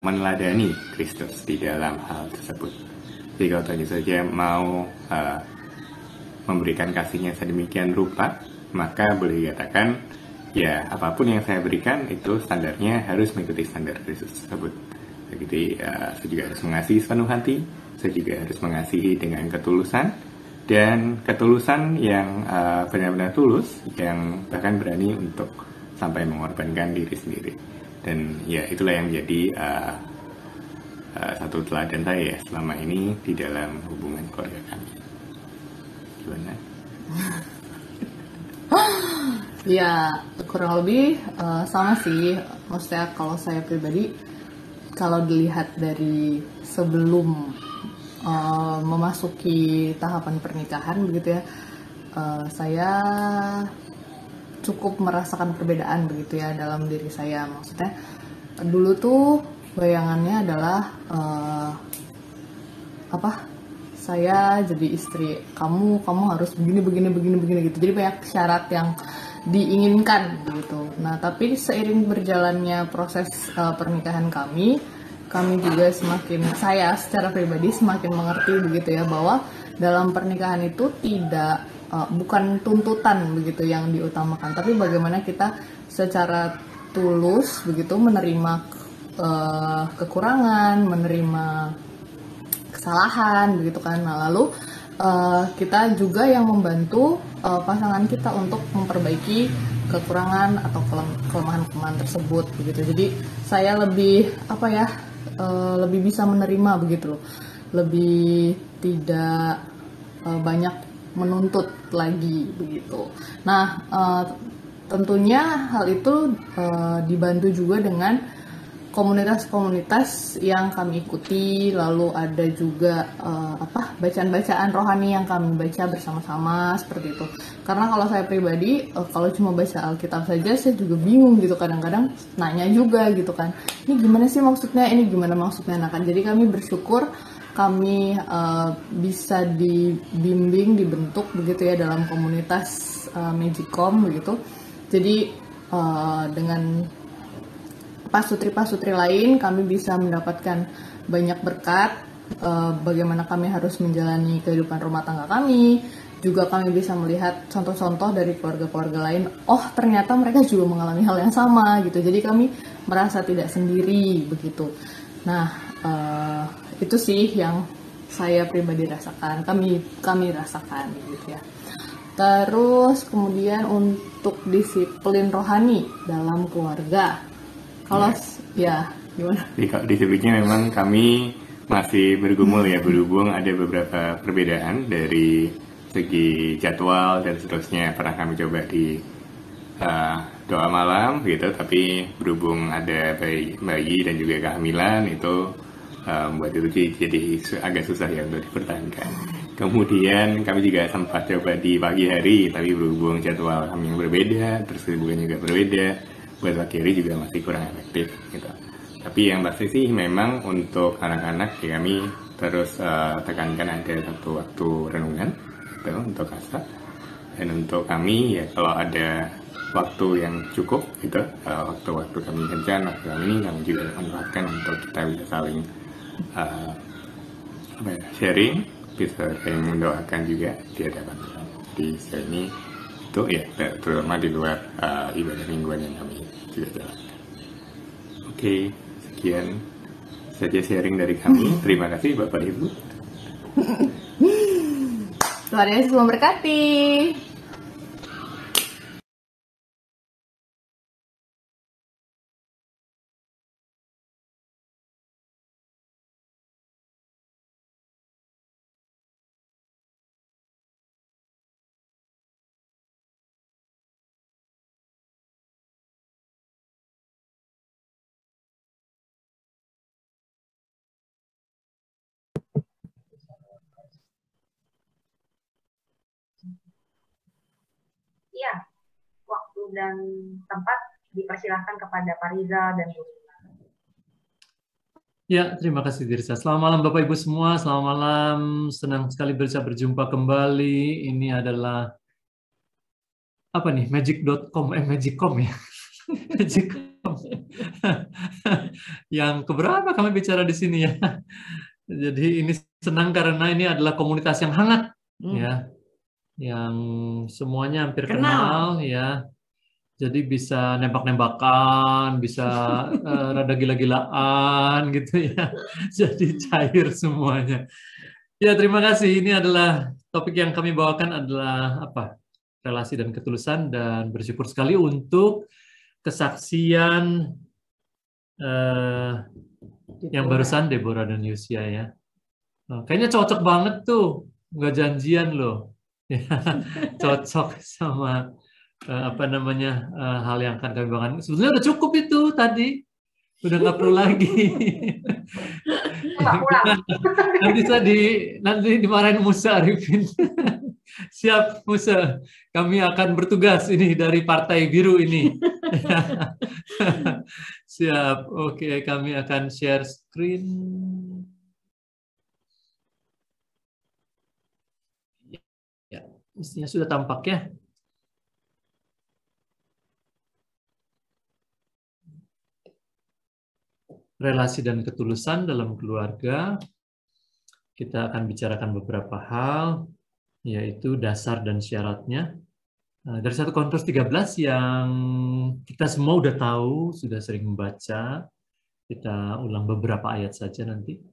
meneladani Kristus di dalam hal tersebut. Jadi kalau tentu saja mau memberikan kasihnya sedemikian rupa, maka boleh dikatakan ya apapun yang saya berikan itu standarnya harus mengikuti standar Kristus tersebut. Jadi saya juga harus mengasihi sepenuh hati, saya juga harus mengasihi dengan ketulusan, dan ketulusan yang benar-benar tulus, yang bahkan berani untuk sampai mengorbankan diri sendiri. Dan ya itulah yang menjadi satu teladan saya selama ini di dalam hubungan keluarga kami. Gimana? Ya, kurang lebih sama sih. Maksudnya kalau saya pribadi, kalau dilihat dari sebelum memasuki tahapan pernikahan begitu ya, saya cukup merasakan perbedaan begitu ya dalam diri saya. Maksudnya dulu tuh bayangannya adalah saya jadi istri kamu harus begini gitu. Jadi banyak syarat yang diinginkan gitu. Nah, tapi seiring berjalannya proses pernikahan kami juga saya secara pribadi semakin mengerti begitu ya, bahwa dalam pernikahan itu tidak bukan tuntutan begitu yang diutamakan, tapi bagaimana kita secara tulus begitu menerima kekurangan, menerima kesalahan begitu kan. Nah, lalu kita juga yang membantu pasangan kita untuk memperbaiki kekurangan atau kelemahan tersebut begitu. Jadi saya lebih lebih bisa menerima begitu loh, lebih tidak banyak menuntut lagi begitu. Nah, tentunya hal itu dibantu juga dengan komunitas-komunitas yang kami ikuti, lalu ada juga bacaan-bacaan rohani yang kami baca bersama-sama seperti itu. Karena kalau saya pribadi, kalau cuma baca Alkitab saja saya juga bingung gitu, kadang-kadang nanya juga gitu kan, ini gimana sih maksudnya, ini gimana maksudnya. Nah kan, jadi kami bersyukur kami bisa dibimbing, dibentuk begitu ya dalam komunitas Magicom begitu. Jadi dengan pasutri-pasutri lain kami bisa mendapatkan banyak berkat, bagaimana kami harus menjalani kehidupan rumah tangga kami. Juga kami bisa melihat contoh-contoh dari keluarga-keluarga lain, oh ternyata mereka juga mengalami hal yang sama gitu, jadi kami merasa tidak sendiri begitu. Nah, itu sih yang saya pribadi rasakan, kami rasakan gitu ya. Terus kemudian untuk disiplin rohani dalam keluarga, kalau ya gimana? Kalau disebutnya memang kami masih bergumul ya, berhubung ada beberapa perbedaan dari segi jadwal dan seterusnya. Pernah kami coba di doa malam gitu, tapi berhubung ada bayi dan juga kehamilan, itu buat itu jadi agak susah ya untuk dipertahankan. Kemudian kami juga sempat coba di pagi hari, tapi berhubung jadwal kami yang berbeda, terus kesibukan juga berbeda, buat pagi hari juga masih kurang efektif gitu. Tapi yang pasti sih memang untuk anak-anak ya kami terus tekankan ada satu waktu renungan gitu untuk Kasa. Dan untuk kami ya kalau ada waktu yang cukup gitu, waktu-waktu kami kencan, waktu kami juga manfaatkan untuk kita bisa saling sharing, bisa saling mendoakan juga di hadapan Tuhan. Jadi sejauh ini itu ya terutama di luar ibadah mingguan yang kami juga jalankan. Oke, sekian saja sharing dari kami. Terima kasih Bapak Ibu. Tuhan Yesus memberkati. Iya, waktu dan tempat dipersilahkan kepada Pak Rizal dan Bu. Ya, terima kasih Dirsa. Selamat malam Bapak Ibu semua, selamat malam. Senang sekali bisa berjumpa kembali. Ini adalah apa nih? Magic.com, Magicom ya. Magic Yang keberapa kami bicara di sini ya. Jadi ini senang karena ini adalah komunitas yang hangat ya, yang semuanya hampir kenal ya. Jadi bisa nembak-nembakan, bisa rada gila-gilaan gitu ya. Jadi cair semuanya. Ya, terima kasih. Ini adalah topik yang kami bawakan adalah apa? Relasi dan ketulusan, dan bersyukur sekali untuk kesaksian yang barusan Deborah dan Yusia ya. Kayaknya cocok banget tuh, nggak janjian loh. Cocok sama apa namanya hal yang akan kami bawakan. Sebetulnya udah cukup itu tadi, udah nggak perlu lagi. nanti dimarahin Musa Arifin. Siap Musa, kami akan bertugas ini dari Partai Biru ini. Siap, oke, kami akan share screen. Ya, mestinya sudah tampak ya. Relasi dan ketulusan dalam keluarga. Kita akan bicarakan beberapa hal, yaitu dasar dan syaratnya. Dari 1 Korintus 13 yang kita semua udah tahu, sudah sering membaca. Kita ulang beberapa ayat saja nanti.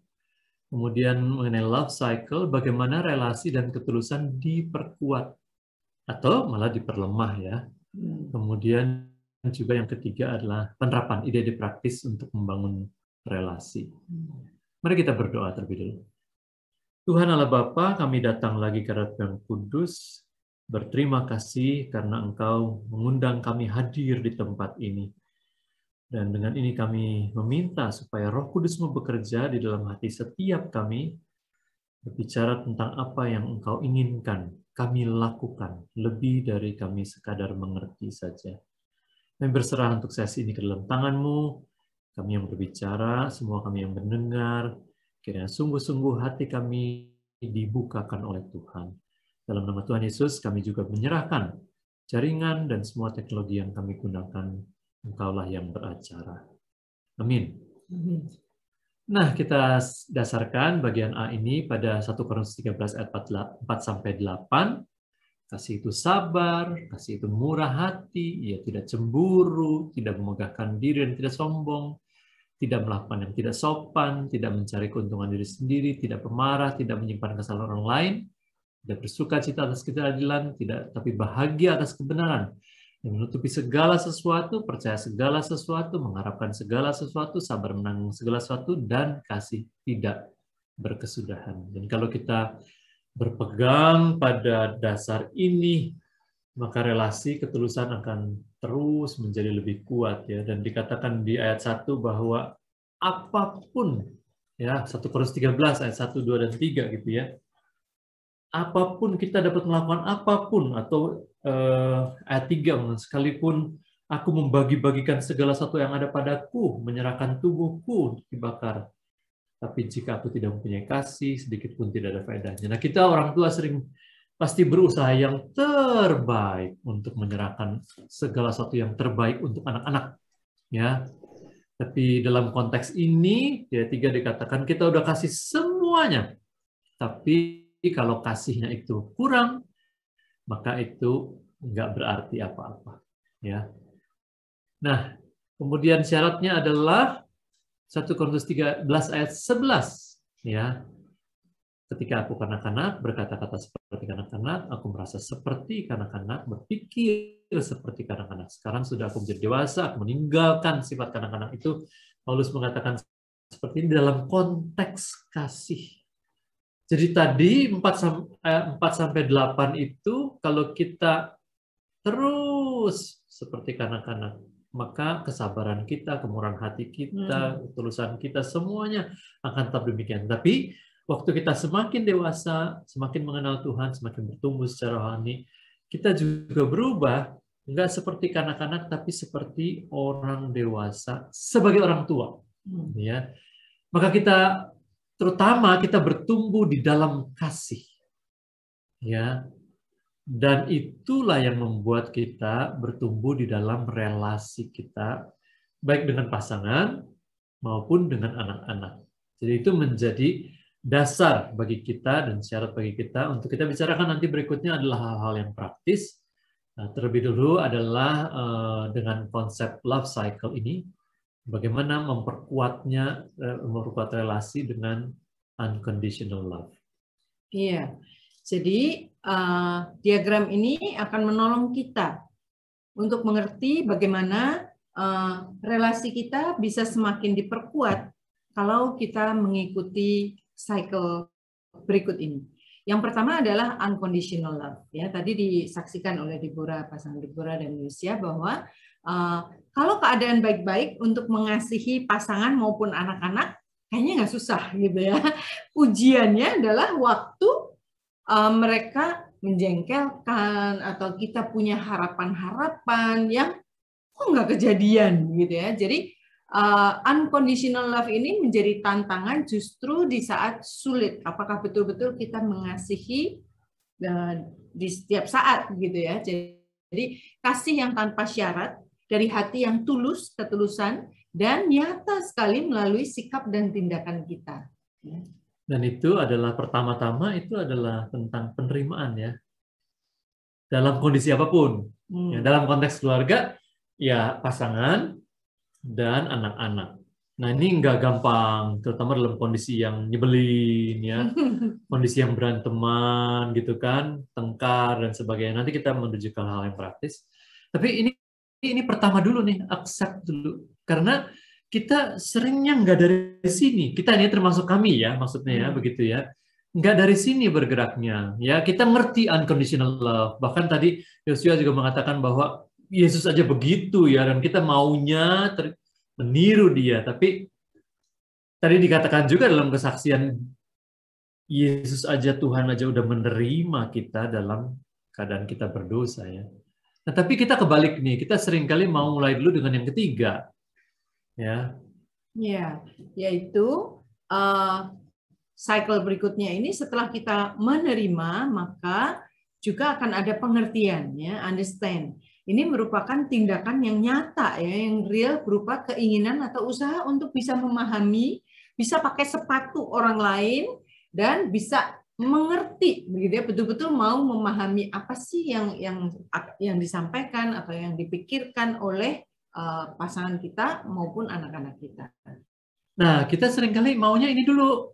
Kemudian mengenai love cycle, bagaimana relasi dan ketulusan diperkuat atau malah diperlemah ya. Kemudian juga yang ketiga adalah penerapan ide-ide praktis untuk membangun relasi. Mari kita berdoa terlebih dulu. Tuhan Allah Bapa, kami datang lagi ke hadirat Yang Kudus, berterima kasih karena Engkau mengundang kami hadir di tempat ini. Dan dengan ini kami meminta supaya Roh Kudus bekerja di dalam hati setiap kami, berbicara tentang apa yang Engkau inginkan kami lakukan, lebih dari kami sekadar mengerti saja. Kami berserah untuk sesi ini ke dalam tangan-Mu, kami yang berbicara, semua kami yang mendengar, kiranya sungguh-sungguh hati kami dibukakan oleh Tuhan. Dalam nama Tuhan Yesus, kami juga menyerahkan jaringan dan semua teknologi yang kami gunakan. Engkaulah yang beracara. Amin. Nah, kita dasarkan bagian A ini pada 1 Korintus 13 ayat 4-8. Kasih itu sabar, kasih itu murah hati, ia tidak cemburu, tidak memegahkan diri dan tidak sombong, tidak melakukan yang tidak sopan, tidak mencari keuntungan diri sendiri, tidak pemarah, tidak menyimpan kesalahan orang lain, tidak bersuka cita atas keadilan, tapi bahagia atas kebenaran, yang menutupi segala sesuatu, percaya segala sesuatu, mengharapkan segala sesuatu, sabar menanggung segala sesuatu, dan kasih tidak berkesudahan. Dan kalau kita berpegang pada dasar ini, maka relasi ketulusan akan terus menjadi lebih kuat ya. Dan dikatakan di ayat 1 bahwa apapun ya, 1 Korintus 13 ayat 1, 2 dan 3 gitu ya. Apapun kita dapat melakukan apapun, atau ayat 3, sekalipun aku membagi-bagikan segala sesuatu yang ada padaku, menyerahkan tubuhku untuk dibakar, tapi jika aku tidak mempunyai kasih, sedikit pun tidak ada faedahnya. Nah, kita orang tua pasti berusaha yang terbaik untuk menyerahkan segala sesuatu yang terbaik untuk anak-anak. Ya, tapi dalam konteks ini, ya 3 dikatakan kita udah kasih semuanya, tapi kalau kasihnya itu kurang, maka itu nggak berarti apa-apa. Ya. Nah, kemudian syaratnya adalah 1 Korintus 13 ayat 11 ya. Ketika aku kanak-kanak berkata-kata seperti kanak-kanak, aku merasa seperti kanak-kanak, berpikir seperti kanak-kanak. Sekarang sudah aku menjadi dewasa, aku meninggalkan sifat kanak-kanak itu. Paulus mengatakan seperti ini dalam konteks kasih. Jadi tadi 4-8 itu kalau kita terus seperti kanak-kanak, maka kesabaran kita, kemurahan hati kita, ketulusan kita, semuanya akan tetap demikian. Tapi waktu kita semakin dewasa, semakin mengenal Tuhan, semakin bertumbuh secara rohani, kita juga berubah, enggak seperti kanak-kanak, tapi seperti orang dewasa, sebagai orang tua. Ya. Maka terutama kita bertumbuh di dalam kasih. Ya. Dan itulah yang membuat kita bertumbuh di dalam relasi kita baik dengan pasangan maupun dengan anak-anak. Jadi itu menjadi dasar bagi kita dan syarat bagi kita untuk kita bicarakan nanti berikutnya adalah hal-hal yang praktis. Nah, terlebih dulu adalah dengan konsep love cycle ini, bagaimana memperkuat relasi dengan unconditional love. Iya, jadi diagram ini akan menolong kita untuk mengerti bagaimana relasi kita bisa semakin diperkuat kalau kita mengikuti cycle berikut ini. Yang pertama adalah unconditional love. Ya, tadi disaksikan oleh pasangan Deborah dan Lucia bahwa kalau keadaan baik-baik untuk mengasihi pasangan maupun anak-anak kayaknya nggak susah gitu ya. Ujiannya adalah waktu mereka menjengkelkan atau kita punya harapan-harapan yang kok nggak kejadian gitu ya. Jadi unconditional love ini menjadi tantangan justru di saat sulit. Apakah betul-betul kita mengasihi di setiap saat gitu ya. Jadi kasih yang tanpa syarat dari hati yang tulus, ketulusan dan nyata sekali melalui sikap dan tindakan kita. Dan itu adalah pertama-tama itu adalah tentang penerimaan ya. Dalam kondisi apapun. Ya, dalam konteks keluarga ya pasangan dan anak-anak. Nah ini nggak gampang, terutama dalam kondisi yang nyebelin ya, kondisi yang beranteman gitu kan, tengkar dan sebagainya. Nanti kita menuju ke hal yang praktis. Tapi ini pertama dulu nih, accept dulu, karena kita seringnya nggak dari sini. Kita ini termasuk kami ya, maksudnya ya begitu ya. Nggak dari sini bergeraknya. Ya kita ngerti unconditional love. Bahkan tadi Yosua juga mengatakan bahwa Yesus aja begitu ya, dan kita maunya meniru dia. Tapi tadi dikatakan juga dalam kesaksian, Yesus aja, Tuhan aja udah menerima kita dalam keadaan kita berdosa ya. Nah, tapi kita kebalik nih, kita seringkali mau mulai dulu dengan yang ketiga. Ya. Ya, yaitu cycle berikutnya ini setelah kita menerima, maka juga akan ada pengertian ya, understand. Ini merupakan tindakan yang nyata ya, yang real berupa keinginan atau usaha untuk bisa memahami, bisa pakai sepatu orang lain dan bisa mengerti begitu ya, betul-betul mau memahami apa sih yang disampaikan atau yang dipikirkan oleh pasangan kita maupun anak-anak kita. Nah, kita seringkali maunya ini dulu.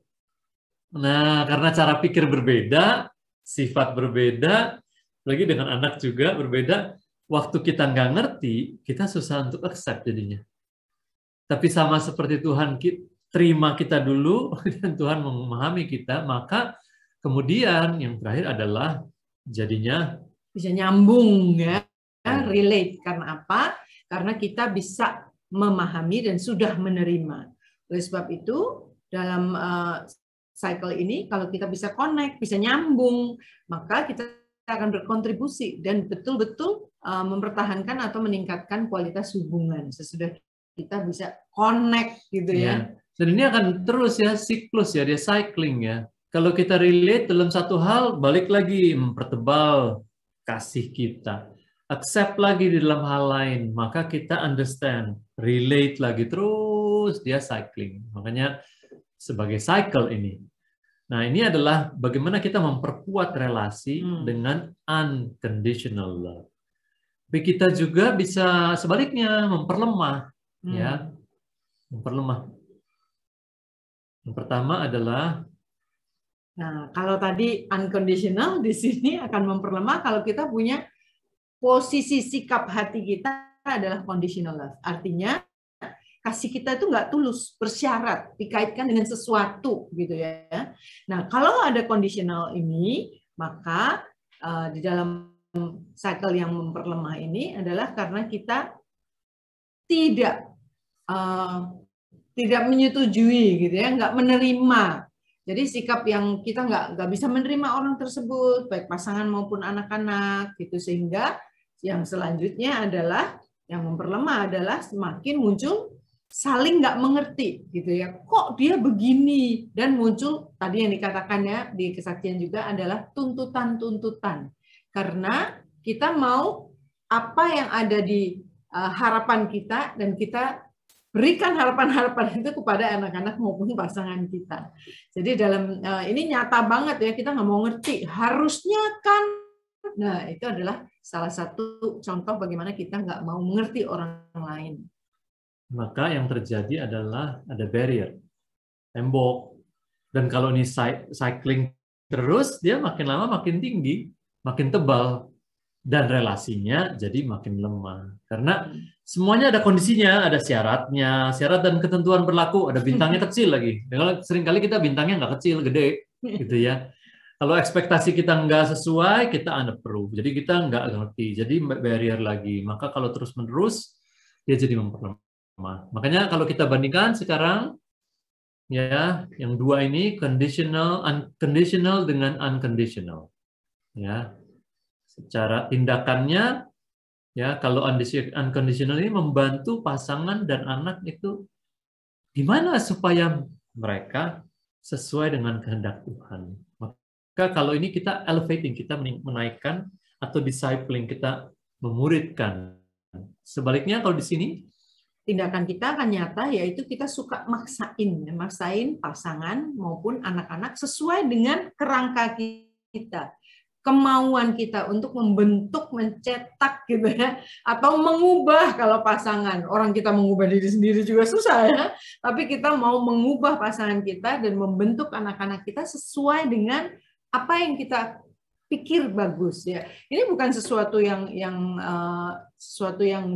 Nah, karena cara pikir berbeda, sifat berbeda, lagi dengan anak juga berbeda. Waktu kita nggak ngerti, kita susah untuk accept jadinya. Tapi sama seperti Tuhan terima kita dulu, dan Tuhan memahami kita, maka kemudian yang terakhir adalah jadinya bisa nyambung ya, relate. Karena apa? Karena kita bisa memahami dan sudah menerima. Oleh sebab itu, dalam cycle ini, kalau kita bisa connect, bisa nyambung, maka kita akan berkontribusi dan betul-betul mempertahankan atau meningkatkan kualitas hubungan sesudah kita bisa connect gitu ya. Dan ini akan terus ya, siklus ya, dia cycling ya. Kalau kita relate dalam satu hal, balik lagi mempertebal kasih kita. Accept lagi di dalam hal lain, maka kita understand, relate lagi, terus dia cycling. Makanya sebagai cycle ini. Nah, ini adalah bagaimana kita memperkuat relasi dengan unconditional love. Tapi kita juga bisa sebaliknya memperlemah, ya, memperlemah. Yang pertama adalah, nah, kalau tadi unconditional, di sini akan memperlemah kalau kita punya posisi sikap hati kita adalah conditional love. Artinya kasih kita itu nggak tulus, bersyarat, dikaitkan dengan sesuatu gitu ya. Nah, kalau ada conditional ini, maka di dalam cycle yang memperlemah ini adalah karena kita tidak menyetujui gitu ya, nggak menerima. Jadi sikap yang kita nggak bisa menerima orang tersebut, baik pasangan maupun anak-anak gitu, sehingga yang selanjutnya adalah yang memperlemah adalah semakin muncul saling nggak mengerti gitu ya, kok dia begini, dan muncul tadi yang dikatakan ya di kesaksian juga adalah tuntutan-tuntutan, karena kita mau apa yang ada di harapan kita dan kita berikan harapan-harapan itu kepada anak-anak maupun pasangan kita. Jadi dalam ini nyata banget ya, kita nggak mau ngerti, harusnya kan. Nah, itu adalah salah satu contoh bagaimana kita nggak mau mengerti orang lain. Maka yang terjadi adalah ada barrier, tembok. Dan kalau ini cycling terus, dia makin lama makin tinggi, makin tebal. Dan relasinya jadi makin lemah. Karena semuanya ada kondisinya, ada syaratnya, syarat dan ketentuan berlaku, ada bintangnya kecil lagi. Kalau seringkali kita bintangnya nggak kecil, gede, gitu ya. Kalau ekspektasi kita nggak sesuai, kita unapprove. Jadi kita nggak ngerti, jadi barrier lagi. Maka kalau terus-menerus, dia jadi memperlemah. Makanya kalau kita bandingkan sekarang, ya, yang dua ini conditional dengan unconditional. Ya. Secara tindakannya, ya, kalau unconditional ini membantu pasangan dan anak itu gimana supaya mereka sesuai dengan kehendak Tuhan. Maka kalau ini kita elevating, kita menaikkan, atau discipling, kita memuridkan. Sebaliknya kalau di sini, tindakan kita akan nyata, yaitu kita suka maksain pasangan maupun anak-anak sesuai dengan kerangka kita. Kemauan kita untuk membentuk, mencetak gitu ya, atau mengubah. Kalau pasangan, orang kita mengubah diri sendiri juga susah ya, tapi kita mau mengubah pasangan kita dan membentuk anak-anak kita sesuai dengan apa yang kita pikir bagus ya. Ini bukan sesuatu yang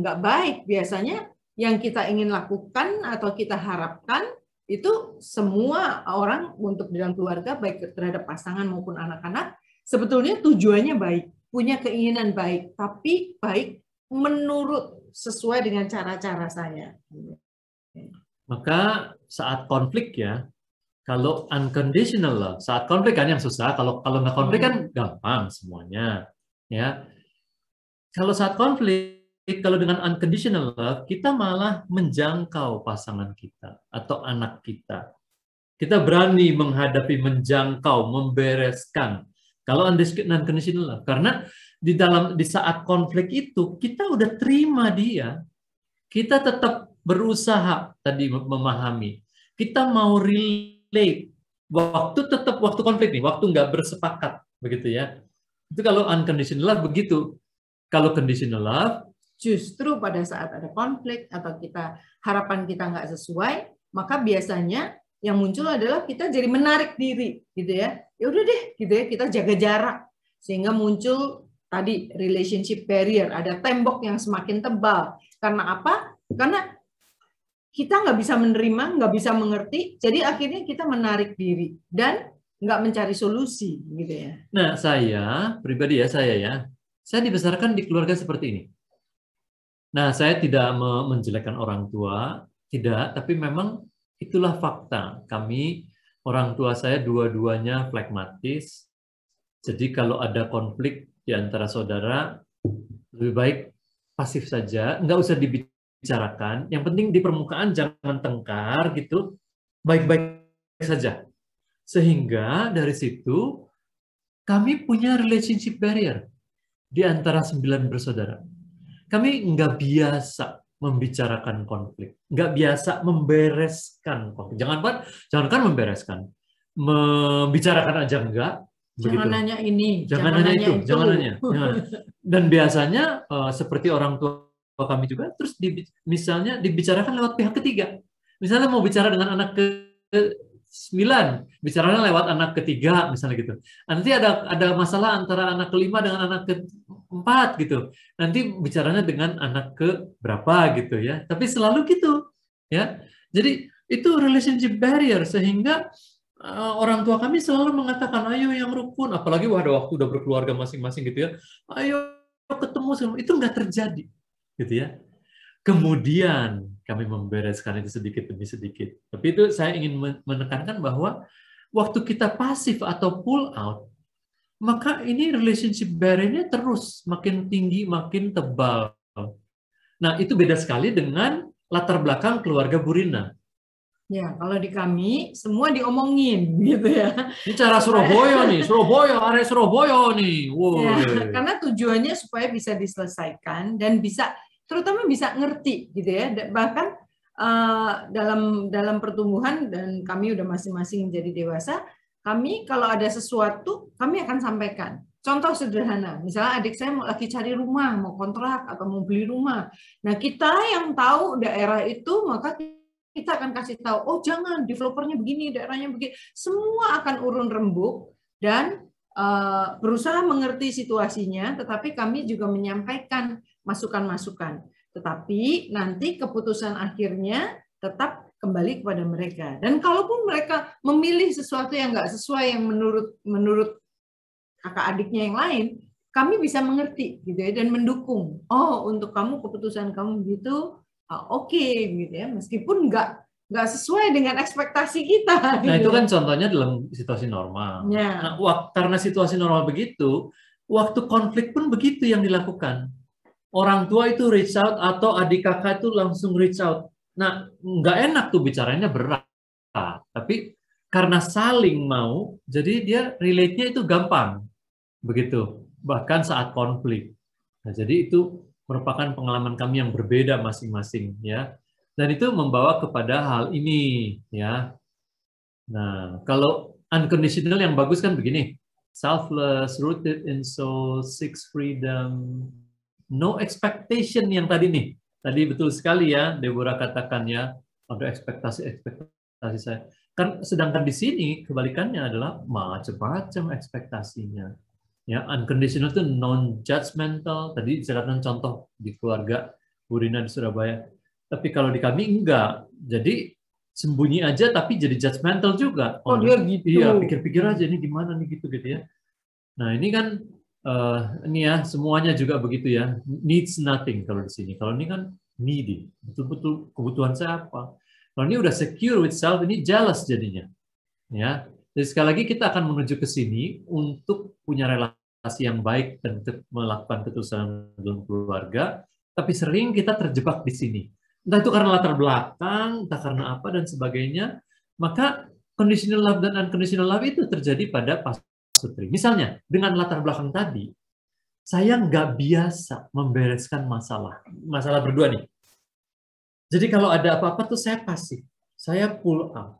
nggak baik. Biasanya yang kita ingin lakukan atau kita harapkan itu semua orang untuk dalam keluarga, baik terhadap pasangan maupun anak-anak, sebetulnya tujuannya baik, punya keinginan baik, tapi baik menurut sesuai dengan cara-cara saya. maka saat konflik ya, kalau unconditional love, saat konflik kan yang susah, kalau nggak konflik kan gampang semuanya. Ya, kalau saat konflik, kalau dengan unconditional love, kita malah menjangkau pasangan kita atau anak kita. Kita berani menghadapi, menjangkau, membereskan. Kalau unconditional love, karena di saat konflik itu kita udah terima dia, kita tetap berusaha tadi memahami, kita mau relate, waktu konflik nih, waktu nggak bersepakat, begitu ya. Itu kalau unconditional love begitu. Kalau conditional love, justru pada saat ada konflik atau harapan kita nggak sesuai, maka biasanya yang muncul adalah kita jadi menarik diri, gitu ya. Ya udah deh, gitu ya, kita jaga jarak sehingga muncul tadi relationship barrier, ada tembok yang semakin tebal. Karena apa? Karena kita nggak bisa menerima, nggak bisa mengerti, jadi akhirnya kita menarik diri dan nggak mencari solusi, gitu ya. Nah, saya pribadi saya dibesarkan di keluarga seperti ini. Nah, saya tidak menjelekkan orang tua, tidak, tapi memang itulah fakta. Kami, orang tua saya dua-duanya flekmatis. Jadi kalau ada konflik di antara saudara, lebih baik pasif saja, nggak usah dibicarakan. Yang penting di permukaan jangan tengkar gitu, baik-baik saja. Sehingga dari situ kami punya relationship barrier di antara 9 bersaudara. Kami nggak biasa membicarakan konflik, nggak biasa membereskan konflik. Jangankan membereskan, membicarakan aja enggak. Jangan nanya ini, jangan nanya itu, jangan nanya. Dan biasanya seperti orang tua kami juga, terus misalnya dibicarakan lewat pihak ketiga. Misalnya mau bicara dengan anak ke-9, bicaranya lewat anak ketiga, misalnya gitu. Nanti ada masalah antara anak ke-5 dengan anak ke-4 gitu. Nanti bicaranya dengan anak ke berapa gitu ya. Tapi selalu gitu ya. Jadi itu relationship barrier, sehingga orang tua kami selalu mengatakan, ayo yang rukun, apalagi waktu udah berkeluarga masing-masing gitu ya, ayo ketemu, itu nggak terjadi gitu ya. Kemudian kami membereskan itu sedikit demi sedikit. Tapi itu saya ingin menekankan bahwa waktu kita pasif atau pull out, maka ini relationship barrier-nya terus makin tinggi, makin tebal. Nah, itu beda sekali dengan latar belakang keluarga Bu Rina. Ya, kalau di kami semua diomongin gitu ya. Ini cara Surabaya nih, area Surabaya nih. Wow. Ya, karena tujuannya supaya bisa diselesaikan dan bisa, terutama bisa ngerti gitu ya. Bahkan dalam pertumbuhan dan kami udah masing-masing menjadi dewasa, kami kalau ada sesuatu kami akan sampaikan. Contoh sederhana, misalnya adik saya mau lagi cari rumah, mau kontrak atau mau beli rumah. Nah, kita yang tahu daerah itu, maka kita akan kasih tahu, oh jangan, developernya begini, daerahnya begini. Semua akan urun rembuk dan berusaha mengerti situasinya, tetapi kami juga menyampaikan masukan-masukan. Tetapi nanti keputusan akhirnya tetap kembali kepada mereka. Dan kalaupun mereka memilih sesuatu yang nggak sesuai yang menurut kakak adiknya yang lain, kami bisa mengerti gitu ya dan mendukung. Oh, untuk kamu keputusan kamu gitu, oke, gitu ya. Meskipun nggak sesuai dengan ekspektasi kita. Nah, gitu. itu kan contohnya dalam situasi normal. Ya. Nah, karena situasi normal begitu, waktu konflik pun begitu yang dilakukan. Orang tua itu reach out atau adik kakak itu langsung reach out. Nah, nggak enak tuh bicaranya berat. Tapi karena saling mau, jadi dia relate-nya itu gampang. Begitu, bahkan saat konflik. Nah, jadi itu merupakan pengalaman kami yang berbeda masing-masing, ya. Dan itu membawa kepada hal ini, ya. Nah, kalau unconditional yang bagus kan begini, selfless, rooted in soul, seeks freedom, no expectation yang tadi nih. Tadi betul sekali ya, Deborah katakan ya, ada ekspektasi saya. Kan sedangkan di sini kebalikannya adalah macam-macam ekspektasinya. Ya, unconditional itu non-judgmental. Tadi disebutkan contoh di keluarga Bu Rina di Surabaya. Tapi kalau di kami enggak. Jadi sembunyi aja tapi jadi judgmental juga. Oh, dia gitu. Iya, pikir-pikir aja ini gimana nih gitu ya. Nah, ini kan ini ya semuanya juga begitu ya. Needs nothing kalau di sini. Kalau ini kan needy. Betul-betul kebutuhan saya apa. Kalau ini udah secure with self, ini jealous jadinya. Ya. Jadi sekali lagi kita akan menuju ke sini untuk punya relasi yang baik dan melakukan ketulusan dalam keluarga, tapi sering kita terjebak di sini. Entah itu karena latar belakang, entah karena apa dan sebagainya, maka conditional love dan unconditional love itu terjadi pada pasutri. Misalnya, dengan latar belakang tadi, saya nggak biasa membereskan masalah berdua nih. Jadi kalau ada apa-apa tuh saya pasif, saya pull out.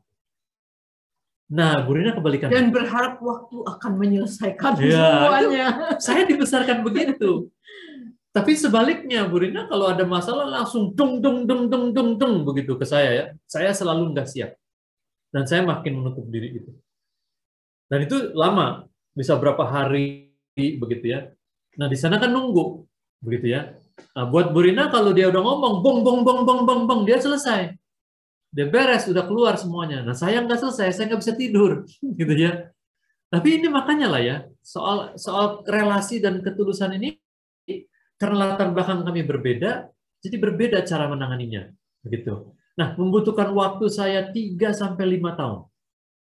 Nah, Bu Rina kebalikan. Dan berharap waktu akan menyelesaikan semuanya. Saya dibesarkan begitu. Tapi sebaliknya, Bu Rina kalau ada masalah langsung dung begitu ke saya ya. Saya selalu nggak siap. Dan saya makin menutup diri itu. Dan itu lama, bisa berapa hari begitu ya. Nah, di sana kan nunggu begitu ya. Nah, buat Bu Rina kalau dia udah ngomong bong dia selesai. Dia beres, udah keluar semuanya. Nah, saya nggak selesai, saya nggak bisa tidur, gitu ya. Tapi ini makanya lah ya, soal relasi dan ketulusan ini, karena latar belakang kami berbeda, jadi berbeda cara menanganinya, begitu. Nah, membutuhkan waktu saya 3-5 tahun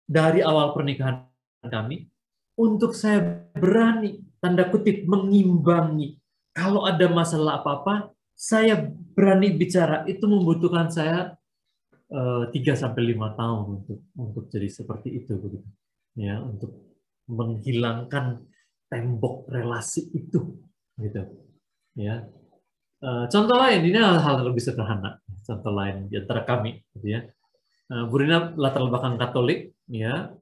dari awal pernikahan kami untuk saya berani, tanda kutip, mengimbangi. Kalau ada masalah apa-apa, saya berani bicara. Itu membutuhkan saya 3-5 tahun untuk jadi seperti itu begitu ya, untuk menghilangkan tembok relasi itu gitu ya. Contoh lain, ini hal lebih sederhana, contoh lain di antara kami gitu ya. Bu Rina latar belakang Katolik ya,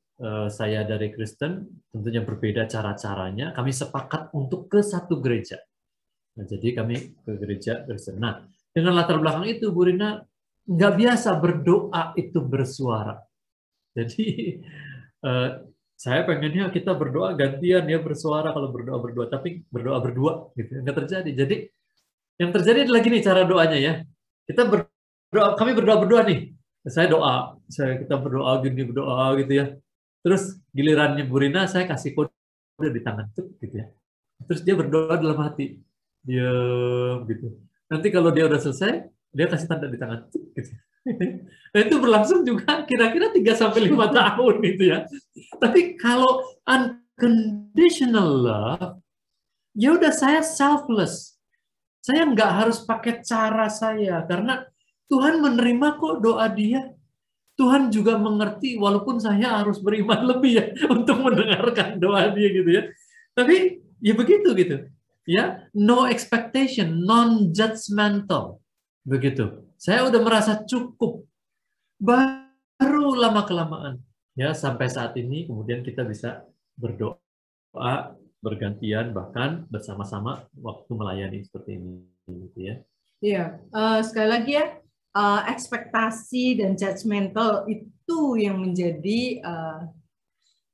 saya dari Kristen, tentunya berbeda cara-caranya. Kami sepakat untuk ke satu gereja. Nah, jadi kami ke gereja Kristen. Nah, dengan latar belakang itu Bu Rina nggak biasa berdoa itu bersuara. Jadi saya pengennya kita berdoa gantian ya bersuara kalau berdoa berdua, tapi berdoa berdua gitu nggak terjadi. Jadi yang terjadi adalah gini cara doanya ya. Kita berdoa, kami berdoa berdua nih. Saya doa, kita berdoa gitu ya. Terus gilirannya Bu Rina saya kasih kode di tangan gitu ya. Terus dia berdoa dalam hati, diam gitu. Nanti kalau dia udah selesai, dia kasih tanda di tangan. Gitu. Nah, itu berlangsung juga kira-kira 3-5 tahun gitu ya. Tapi kalau unconditional love, ya udah saya selfless. Saya nggak harus pakai cara saya karena Tuhan menerima kok doa dia. Tuhan juga mengerti walaupun saya harus beriman lebih ya untuk mendengarkan doa dia gitu ya. Tapi ya begitu gitu. Ya, no expectation, non-judgmental. Begitu. Saya udah merasa cukup. Baru lama-kelamaan. Ya, sampai saat ini kemudian kita bisa berdoa bergantian, bahkan bersama-sama waktu melayani seperti ini. Gitu ya. Iya, sekali lagi ya, ekspektasi dan judgmental itu yang menjadi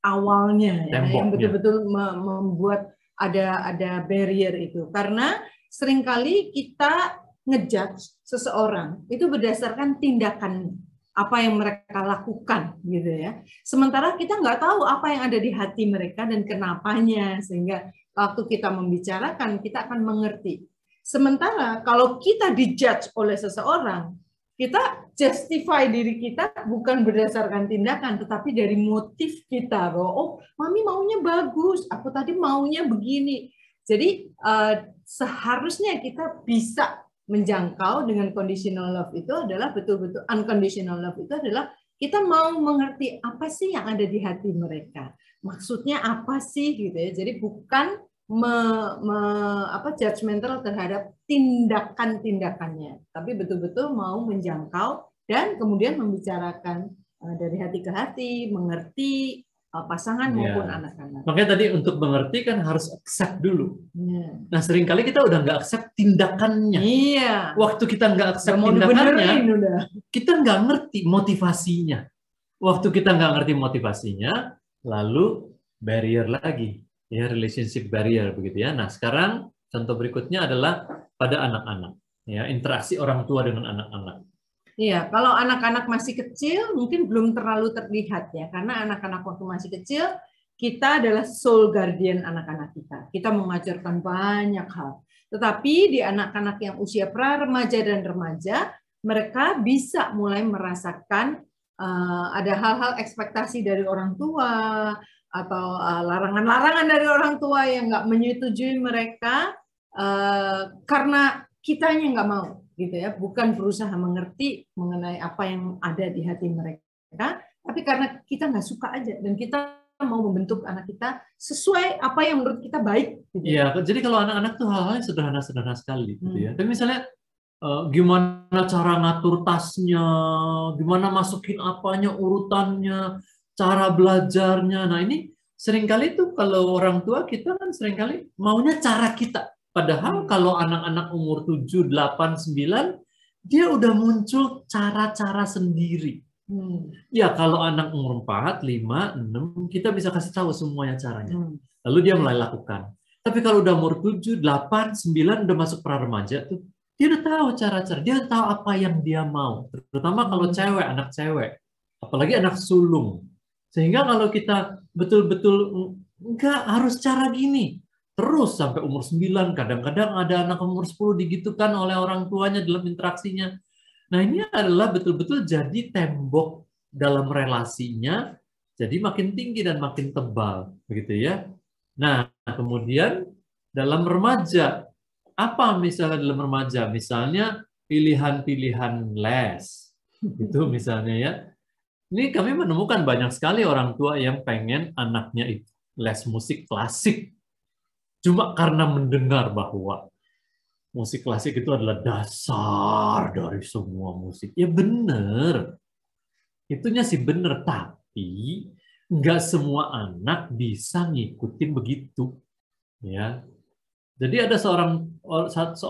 awalnya ya, yang betul-betul membuat ada barrier itu. Karena seringkali kita ngejudge seseorang itu berdasarkan tindakan apa yang mereka lakukan gitu ya. Sementara kita nggak tahu apa yang ada di hati mereka dan kenapanya, sehingga waktu kita membicarakan kita akan mengerti. Sementara kalau kita dijudge oleh seseorang, kita justify diri kita bukan berdasarkan tindakan, tetapi dari motif kita bahwa oh, mami maunya bagus, aku tadi maunya begini. Jadi seharusnya kita bisa menjangkau dengan conditional love itu adalah betul-betul unconditional love itu adalah kita mau mengerti apa sih yang ada di hati mereka, maksudnya apa sih gitu ya. Jadi bukan judgmental terhadap tindakan-tindakannya, tapi betul-betul mau menjangkau dan kemudian membicarakan dari hati ke hati, mengerti pasangan maupun anak-anak. Makanya tadi untuk mengerti kan harus accept dulu. Nah seringkali kita udah nggak accept tindakannya. Iya. Waktu kita nggak accept tindakannya, kita nggak ngerti motivasinya. Waktu kita nggak ngerti motivasinya, lalu barrier lagi. Ya, relationship barrier begitu ya. Nah, sekarang contoh berikutnya adalah pada anak-anak. Ya, interaksi orang tua dengan anak-anak. Iya, kalau anak-anak masih kecil mungkin belum terlalu terlihat ya, karena anak-anak waktu masih kecil kita adalah soul guardian anak-anak kita. Kita mengajarkan banyak hal. Tetapi di anak-anak yang usia pra-remaja dan remaja, mereka bisa mulai merasakan ada hal-hal ekspektasi dari orang tua atau larangan-larangan dari orang tua yang nggak menyetujui mereka karena kitanya nggak mau. Gitu ya, bukan berusaha mengerti mengenai apa yang ada di hati mereka, tapi karena kita nggak suka aja dan kita mau membentuk anak kita sesuai apa yang menurut kita baik. Iya, gitu. Jadi kalau anak-anak tuh hal-hal sederhana-sederhana sekali, gitu ya. Tapi misalnya gimana cara ngatur tasnya, gimana masukin apanya, urutannya, cara belajarnya. Nah ini seringkali tuh kalau orang tua kita kan seringkali maunya cara kita. Padahal kalau anak-anak umur 7, 8, 9, dia udah muncul cara-cara sendiri. Ya kalau anak umur 4, 5, 6, kita bisa kasih tahu semuanya caranya. Lalu dia mulai lakukan. Tapi kalau udah umur 7, 8, 9, udah masuk pra-remaja, tuh dia udah tahu cara-cara, dia tahu apa yang dia mau. Terutama kalau cewek, anak cewek. Apalagi anak sulung. Sehingga kalau kita betul-betul, enggak harus cara gini. Terus sampai umur 9, kadang-kadang ada anak umur 10 digitukan oleh orang tuanya dalam interaksinya. Nah ini adalah betul-betul jadi tembok dalam relasinya, jadi makin tinggi dan makin tebal, begitu ya. Nah kemudian dalam remaja, apa misalnya dalam remaja? Misalnya pilihan-pilihan les, itu misalnya ya. Ini kami menemukan banyak sekali orang tua yang pengen anaknya itu les musik klasik. Cuma karena mendengar bahwa musik klasik itu adalah dasar dari semua musik. Ya benar. Itunya sih benar, tapi nggak semua anak bisa ngikutin begitu. Ya. Jadi ada satu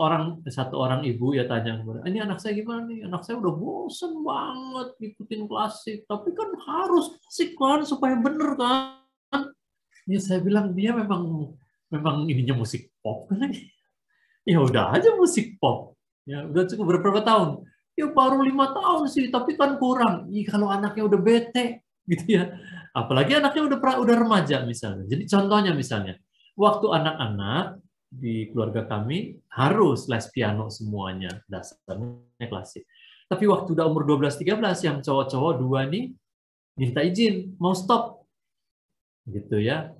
orang ibu ya tanya, ini anak saya gimana nih? Anak saya udah bosen banget ngikutin klasik, tapi kan harus klasik kan supaya bener kan? Ya saya bilang dia memang ininya musik pop kan? Ya udah aja musik pop. Ya udah cukup berapa tahun? Ya baru 5 tahun sih, tapi kan kurang. Kalau anaknya udah bete gitu ya. Apalagi anaknya udah remaja misalnya. Jadi contohnya misalnya, waktu anak-anak di keluarga kami harus les piano semuanya, dasarnya klasik. Tapi waktu udah umur 12-13 yang cowok-cowok 2 nih minta izin mau stop. Gitu ya.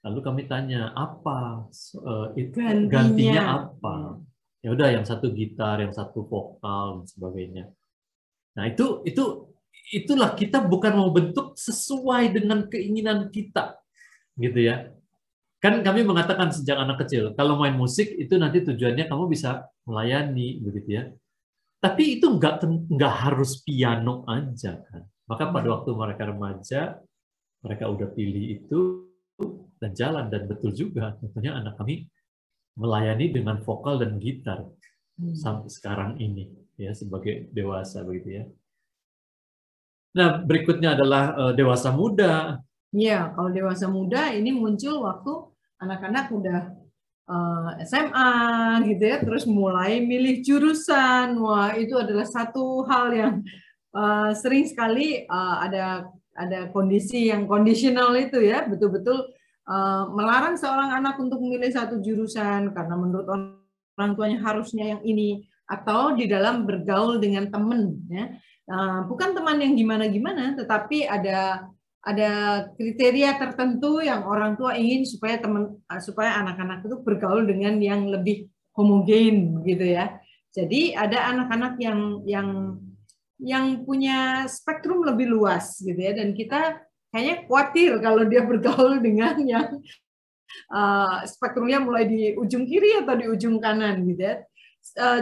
Lalu kami tanya apa gantinya apa? Ya udah yang satu gitar, yang satu vokal dan sebagainya. Nah itulah kita bukan mau bentuk sesuai dengan keinginan kita, gitu ya. Kan kami mengatakan sejak anak kecil kalau main musik itu nanti tujuannya kamu bisa melayani, begitu ya. Tapi itu nggak harus piano aja kan. Maka pada waktu mereka remaja, mereka udah pilih itu dan jalan, dan betul juga tentunya anak kami melayani dengan vokal dan gitar sampai sekarang ini ya sebagai dewasa begitu ya. Nah, berikutnya adalah dewasa muda. Ya, kalau dewasa muda ini muncul waktu anak-anak udah SMA gitu ya, terus mulai milih jurusan. Wah, itu adalah satu hal yang sering sekali ada kondisi yang kondisional itu ya, betul-betul melarang seorang anak untuk memilih satu jurusan karena menurut orang tuanya harusnya yang ini, atau di dalam bergaul dengan teman ya. Bukan teman yang gimana-gimana, tetapi ada kriteria tertentu yang orang tua ingin supaya anak-anak itu bergaul dengan yang lebih homogen gitu ya. Jadi ada anak-anak yang punya spektrum lebih luas gitu ya, dan kita kayaknya khawatir kalau dia bergaul dengan yang spektrumnya mulai di ujung kiri atau di ujung kanan gitu ya.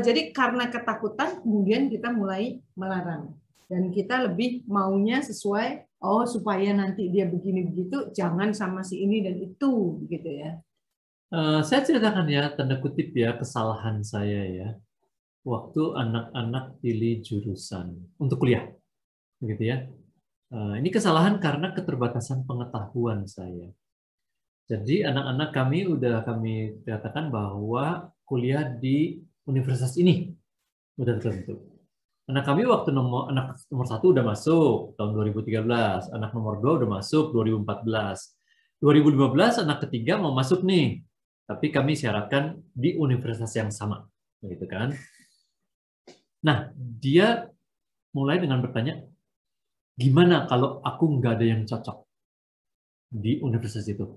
Jadi karena ketakutan kemudian kita mulai melarang, dan kita lebih maunya sesuai supaya nanti dia begini begitu, jangan sama si ini dan itu gitu ya. Saya ceritakan ya, tanda kutip ya, kesalahan saya ya waktu anak-anak pilih jurusan untuk kuliah begitu ya. Ini kesalahan karena keterbatasan pengetahuan saya. Jadi anak-anak kami katakan bahwa kuliah di universitas ini udah tertentu. Anak kami waktu anak nomor 1 udah masuk tahun 2013, anak nomor 2 udah masuk 2014. 2015 anak ketiga mau masuk nih, tapi kami syaratkan di universitas yang sama, begitu kan? Nah, dia mulai dengan bertanya, gimana kalau aku nggak ada yang cocok di universitas itu?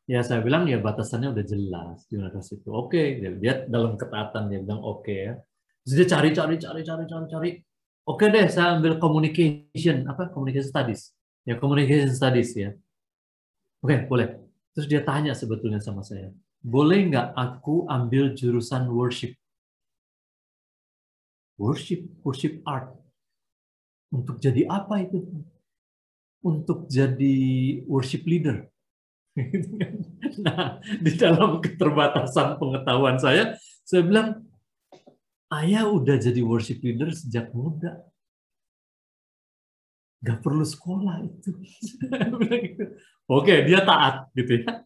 Ya saya bilang ya batasannya udah jelas di universitas itu. Oke, dia dalam ketaatan dia bilang oke ya. Terus dia cari. Oke deh, saya ambil communication studies. Ya, communication studies ya. Oke, boleh. Terus dia tanya sebetulnya sama saya, boleh nggak aku ambil jurusan worship? Worship art. Untuk jadi apa itu? Untuk jadi worship leader. Nah, di dalam keterbatasan pengetahuan saya bilang, ayah udah jadi worship leader sejak muda. Gak perlu sekolah itu. Oke, dia taat gitu ya.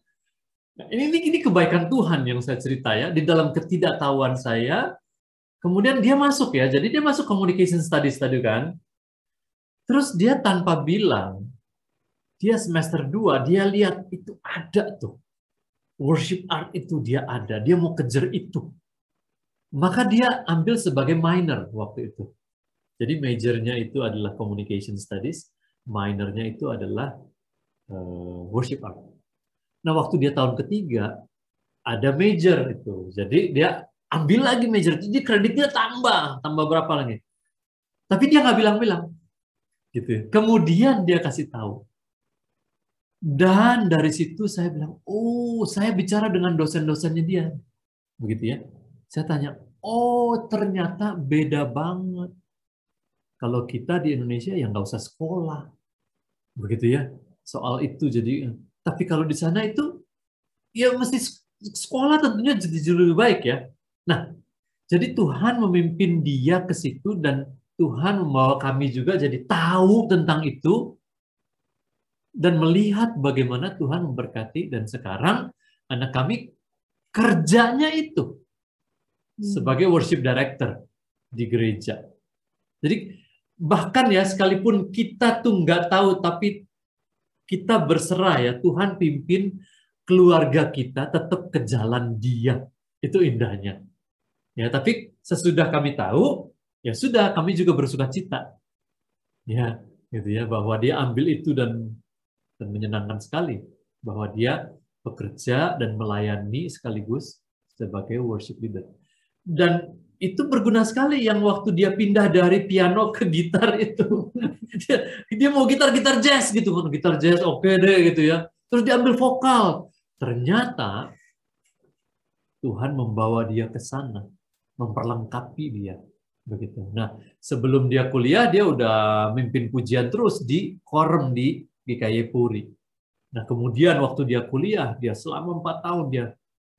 Nah, ini kebaikan Tuhan yang saya cerita ya. Di dalam ketidaktahuan saya, kemudian dia masuk ya. Jadi dia masuk communication studies tadi kan. Terus dia tanpa bilang, dia semester 2, dia lihat itu ada tuh. Worship art itu dia ada. Dia mau kejar itu. Maka dia ambil sebagai minor waktu itu. Jadi majornya itu adalah communication studies, minornya itu adalah worship art. Nah, waktu dia tahun ketiga, ada major itu. Jadi dia ambil lagi major. Jadi kreditnya tambah berapa lagi. Tapi dia nggak bilang-bilang. Gitu. Kemudian dia kasih tahu. Dan dari situ saya bilang, oh, saya bicara dengan dosen-dosennya dia. Begitu ya. Saya tanya, oh ternyata beda banget. Kalau kita di Indonesia ya nggak usah sekolah. Begitu ya. Soal itu jadi, tapi kalau di sana itu, ya mesti sekolah tentunya jadi lebih baik ya. Nah, jadi Tuhan memimpin dia ke situ dan Tuhan membawa kami juga jadi tahu tentang itu dan melihat bagaimana Tuhan memberkati, dan sekarang anak kami kerjanya itu sebagai worship director di gereja. Jadi bahkan ya sekalipun kita tuh nggak tahu, tapi kita berserah ya, Tuhan pimpin keluarga kita tetap ke jalan Dia. Itu indahnya. Ya, tapi sesudah kami tahu, ya sudah, kami juga bersuka cita. Ya, gitu ya, bahwa dia ambil itu dan menyenangkan sekali bahwa dia bekerja dan melayani sekaligus sebagai worship leader. Dan itu berguna sekali yang waktu dia pindah dari piano ke gitar itu. Dia mau gitar jazz gitu kan, gitar jazz oke deh gitu ya. Terus dia ambil vokal. Ternyata Tuhan membawa dia ke sana, memperlengkapi dia begitu. Nah, sebelum dia kuliah dia udah mimpin pujian terus di Korem di GKY Puri. Nah, kemudian waktu dia kuliah, dia selama 4 tahun dia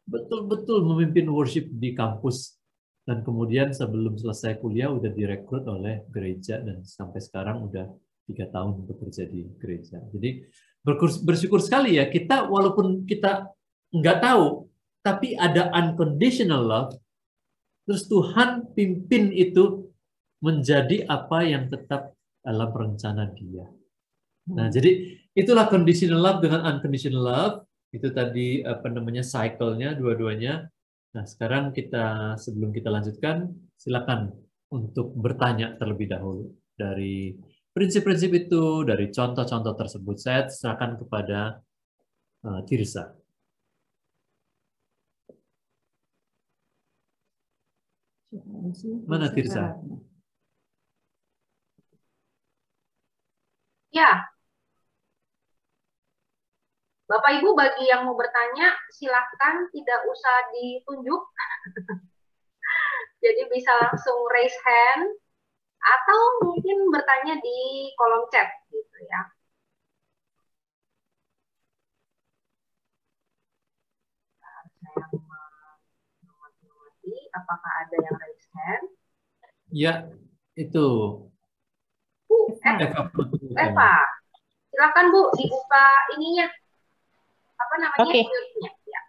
betul-betul memimpin worship di kampus. Dan kemudian sebelum selesai kuliah udah direkrut oleh gereja dan sampai sekarang udah 3 tahun bekerja di gereja. Jadi bersyukur sekali ya, kita walaupun kita nggak tahu, tapi ada unconditional love, terus Tuhan pimpin itu menjadi apa yang tetap dalam rencana Dia. Nah, jadi itulah conditional love dengan unconditional love. Itu tadi apa namanya cycle-nya dua-duanya. Nah, sekarang kita sebelum kita lanjutkan, silakan untuk bertanya terlebih dahulu dari prinsip-prinsip itu, dari contoh-contoh tersebut. Saya serahkan kepada Tirsa. Mana Tirsa? Ya, Bapak Ibu bagi yang mau bertanya silahkan tidak usah ditunjuk. Jadi bisa langsung raise hand atau mungkin bertanya di kolom chat gitu ya. Saya mengamati apakah ada yang raise hand. Ya, itu. Eva, silakan Bu dibuka ininya. Apa namanya? Oke. Mute-nya, ya.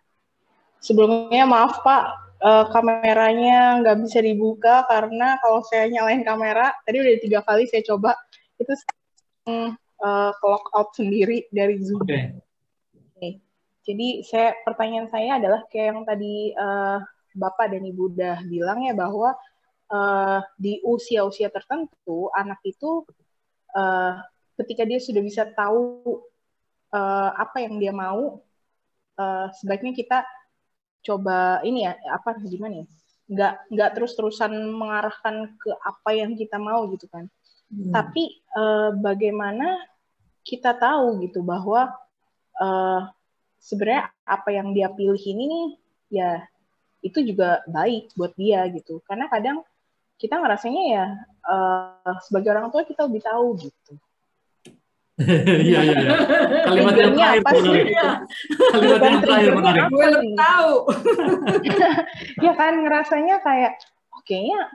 Sebelumnya maaf Pak, kameranya nggak bisa dibuka karena kalau saya nyalain kamera, tadi udah 3 kali saya coba, itu clock out sendiri dari Zoom. Oke. Jadi pertanyaan saya adalah kayak yang tadi Bapak dan Ibu udah bilang ya, bahwa di usia-usia tertentu anak itu ketika dia sudah bisa tahu apa yang dia mau, sebaiknya kita coba ini ya, gimana ya, nggak terus-terusan mengarahkan ke apa yang kita mau gitu kan. Tapi bagaimana kita tahu gitu bahwa sebenarnya apa yang dia pilih ini nih ya itu juga baik buat dia gitu. Karena kadang kita ngerasanya ya sebagai orang tua kita lebih tahu gitu. Iya. Kalimat yang terakhir menarik. Kalimat yang terakhir menarik. Gue lebih tahu. Ya kan, ngerasanya kayak kayaknya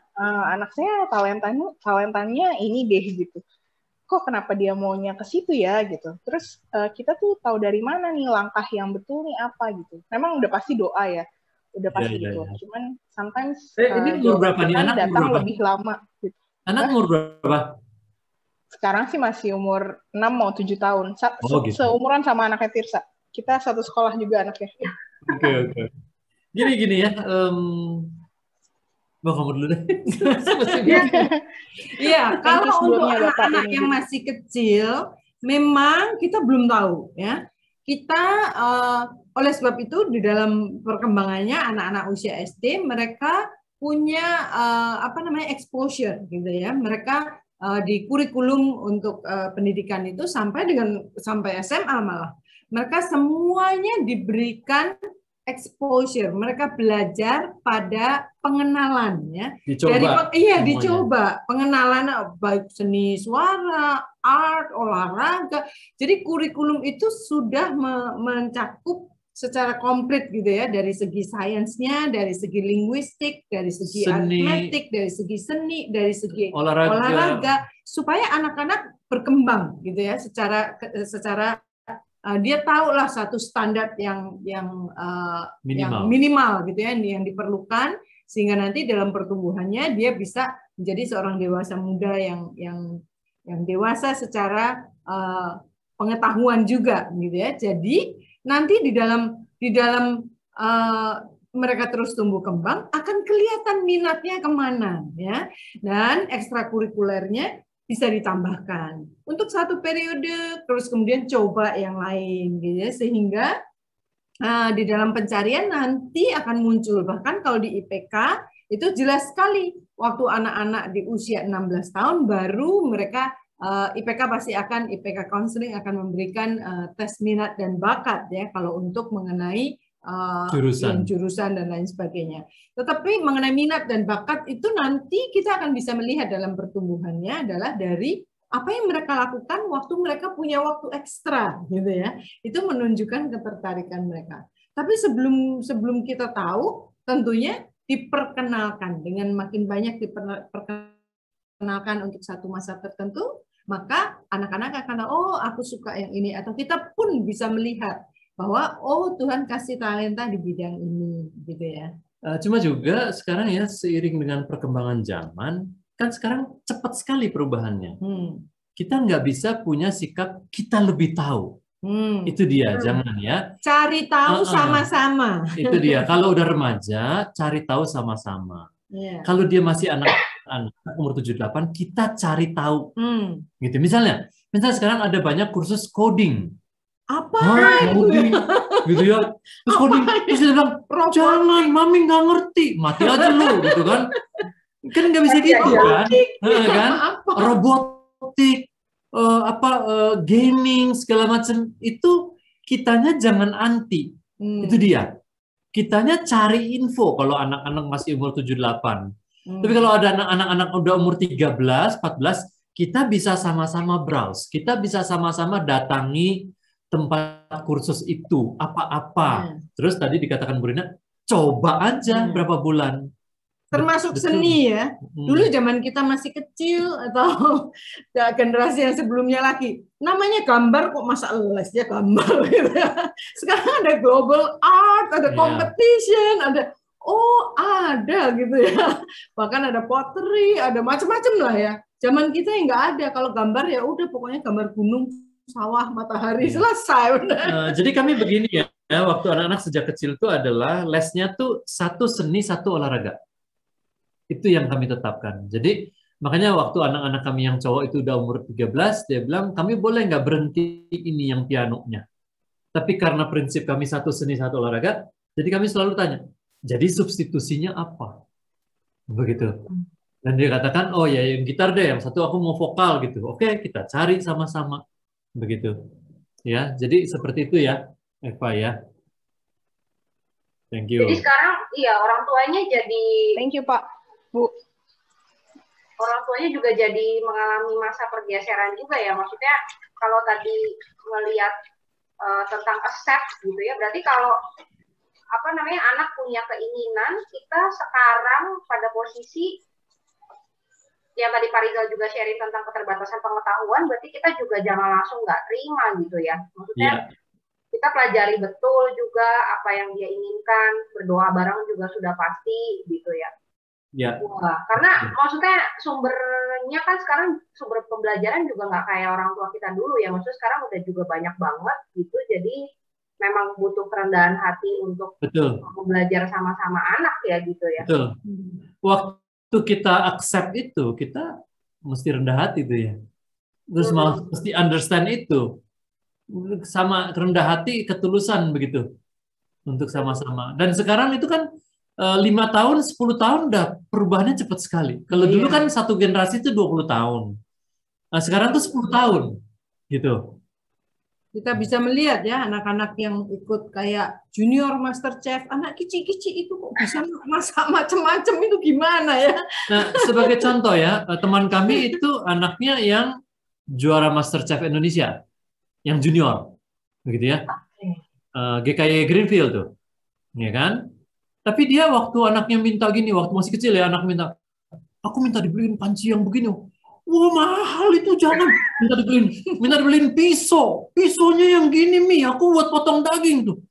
anak saya talentanya ini deh gitu. Kok kenapa dia maunya ke situ ya gitu. Terus kita tuh tahu dari mana nih langkah yang betul nih apa gitu. Memang udah pasti doa ya. Udah pasti gitu. Cuman sometimes ini umur berapa nih anak? datang lebih lama gitu. Anak umur berapa? Sekarang sih masih umur 6 mau 7 tahun. Gitu. Seumuran sama anaknya Tirsa. Kita satu sekolah juga anaknya. Oke. Gini ya. Kamu dulu deh. Iya, kalau untuk anak-anak yang masih kecil, memang kita belum tahu ya. Kita oleh sebab itu di dalam perkembangannya anak-anak usia SD mereka punya exposure gitu ya. Mereka di kurikulum untuk pendidikan itu sampai SMA malah. Mereka semuanya diberikan exposure, mereka belajar pada pengenalan ya. Dicoba pengenalan baik seni suara, art, olahraga. Jadi kurikulum itu sudah mencakup secara komplit gitu ya, dari segi sainsnya, dari segi linguistik, dari segi aritmetik, dari segi seni, dari segi olahraga supaya anak-anak berkembang gitu ya secara dia tahulah satu standar yang minimal gitu ya, yang diperlukan sehingga nanti dalam pertumbuhannya dia bisa menjadi seorang dewasa muda yang dewasa secara pengetahuan juga gitu ya. Jadi nanti di dalam mereka terus tumbuh kembang akan kelihatan minatnya kemana ya, dan ekstrakurikulernya bisa ditambahkan untuk satu periode, terus kemudian coba yang lain, gitu ya, sehingga di dalam pencarian nanti akan muncul, bahkan kalau di IPK itu jelas sekali waktu anak-anak di usia 16 tahun baru mereka IPK counseling akan memberikan tes minat dan bakat ya kalau untuk mengenai jurusan dan lain sebagainya. Tetapi mengenai minat dan bakat itu nanti kita akan bisa melihat dalam pertumbuhannya adalah dari apa yang mereka lakukan waktu mereka punya waktu ekstra, gitu ya. Itu menunjukkan ketertarikan mereka. Tapi sebelum kita tahu, tentunya diperkenalkan dengan makin banyak diperkenalkan untuk satu masa tertentu, maka anak-anak akan oh aku suka yang ini, atau kita pun bisa melihat bahwa oh Tuhan kasih talenta di bidang ini, gitu ya. Cuma juga sekarang ya seiring dengan perkembangan zaman, kan sekarang cepat sekali perubahannya. Kita nggak bisa punya sikap kita lebih tahu. Itu dia, jangan ya. Cari tahu sama-sama. Itu dia. Kalau udah remaja, cari tahu sama-sama. Yeah. Kalau dia masih anak umur 78, kita cari tahu. Gitu. Misalnya sekarang ada banyak kursus coding. Apa? Coding, gitu ya. Terus coding, terus dia bilang, jangan, mami nggak ngerti, mati aja lu, gitu kan? Kan nggak bisa gitu kan? Robotik, gaming segala macam itu kitanya jangan anti. Itu dia. Kitanya cari info kalau anak-anak masih umur 78. Tapi kalau ada anak-anak udah umur 13, 14, kita bisa sama-sama browse. Kita bisa sama-sama datangi tempat kursus itu, apa-apa. Terus tadi dikatakan Bu Rina, coba aja berapa bulan. Termasuk seni ya. Dulu zaman kita masih kecil atau generasi yang sebelumnya lagi, namanya gambar kok masa les ya gambar gitu ya. Sekarang ada global art, ada competition, ada gitu ya. Bahkan ada pottery, ada macam-macam lah ya. Zaman kita yang nggak ada. Kalau gambar ya udah pokoknya gambar gunung, sawah, matahari, selesai. Jadi kami begini ya, waktu anak-anak sejak kecil itu adalah lesnya tuh satu seni, satu olahraga. Itu yang kami tetapkan. Jadi makanya waktu anak-anak kami yang cowok itu udah umur 13, dia bilang, kami boleh nggak berhenti ini yang pianonya. Tapi karena prinsip kami satu seni, satu olahraga, jadi kami selalu tanya, jadi substitusinya apa? Begitu. Dan dia katakan, oh ya yang gitar deh, yang satu aku mau vokal gitu. Oke, kita cari sama-sama. Begitu. Ya, jadi seperti itu ya, Eva ya. Thank you. Jadi sekarang iya orang tuanya jadi Thank you Pak. Bu. Orang tuanya juga jadi mengalami masa pergeseran juga ya. Maksudnya kalau tadi melihat tentang accept gitu ya, berarti kalau anak punya keinginan, kita sekarang pada posisi yang tadi Pak Rizal juga sharing tentang keterbatasan pengetahuan, berarti kita juga jangan langsung nggak terima gitu ya. Maksudnya kita pelajari betul juga apa yang dia inginkan, berdoa bareng juga sudah pasti gitu ya. Wah, karena maksudnya sumbernya kan sekarang sumber pembelajaran juga nggak kayak orang tua kita dulu ya. Maksudnya sekarang udah juga banyak banget gitu, jadi memang butuh kerendahan hati untuk belajar sama-sama anak ya gitu ya. Betul. Waktu kita accept itu, kita mesti rendah hati itu ya. Terus mesti understand itu. Sama rendah hati, ketulusan begitu. Untuk sama-sama. Dan sekarang itu kan 5 tahun, 10 tahun udah perubahannya cepat sekali. Kalau dulu kan satu generasi itu 20 tahun. Nah, sekarang tuh 10 tahun. Gitu. Kita bisa melihat ya anak-anak yang ikut kayak Junior Master Chef, anak kicik-kicik itu kok bisa masak macam-macam, itu gimana ya? Nah, sebagai contoh ya, teman kami itu anaknya yang juara Master Chef Indonesia, yang junior, begitu ya. GKI Greenfield tuh, ya kan? Tapi dia waktu anaknya minta gini, waktu masih kecil ya anak minta, aku minta dibeliin panci yang begini. Wah mahal itu, jangan. Minta dibeliin pisaunya yang gini Mi, aku buat potong daging tuh.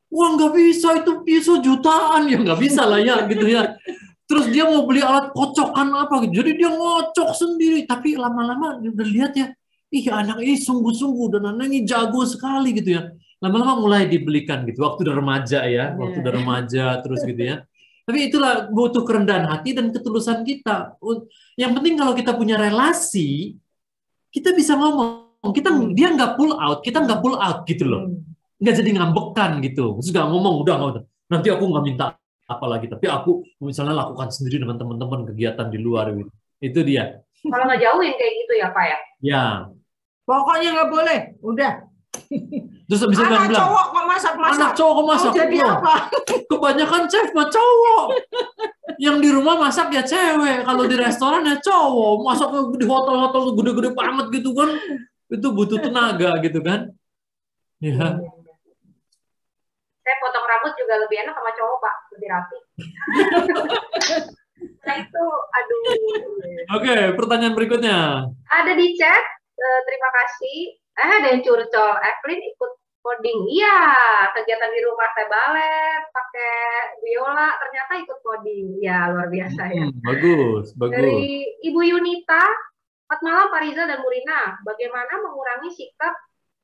Wah nggak bisa, itu pisau jutaan, ya nggak bisa lah ya gitu ya. Terus dia mau beli alat kocokan apa gitu, jadi dia ngocok sendiri. Tapi lama-lama dia udah lihat ya, ih anak ini sungguh-sungguh dan anak ini jago sekali gitu ya. Lama-lama mulai dibelikan gitu, waktu udah remaja ya, waktu udah remaja terus gitu ya. Tapi itulah butuh kerendahan hati dan ketulusan kita. Yang penting kalau kita punya relasi, kita bisa ngomong. Dia nggak pull out, kita nggak pull out gitu loh. Nggak jadi ngambekan gitu. Terus nggak ngomong, udah nanti aku nggak minta apa lagi. Tapi aku misalnya lakukan sendiri dengan teman-teman kegiatan di luar gitu. Itu dia. Kalau nggak jauhin kayak gitu ya Pak ya? Ya. Pokoknya nggak boleh, udah. Terus bisa Anak bilang, cowok kok masak-masak. anak cowok kok masak. Mau jadi Loh, apa? kebanyakan chef mah cowok. Yang di rumah masak ya cewek. Kalau di restoran ya cowok. Masak di hotel-hotel gede-gede banget gitu kan. Itu butuh tenaga gitu kan. Ya. Saya potong rambut juga lebih enak sama cowok, Pak. Lebih rapi. Nah itu, aduh. Oke, pertanyaan berikutnya. Ada di chat, terima kasih. Ada yang curcol, Evelyn ikut coding. Iya, kegiatan di rumah saya balet, pakai biola, ternyata ikut coding. Ya, luar biasa ya. Bagus, bagus. Dari Ibu Yunita, selamat malam Pak Rizal dan Murina. Bagaimana mengurangi sikap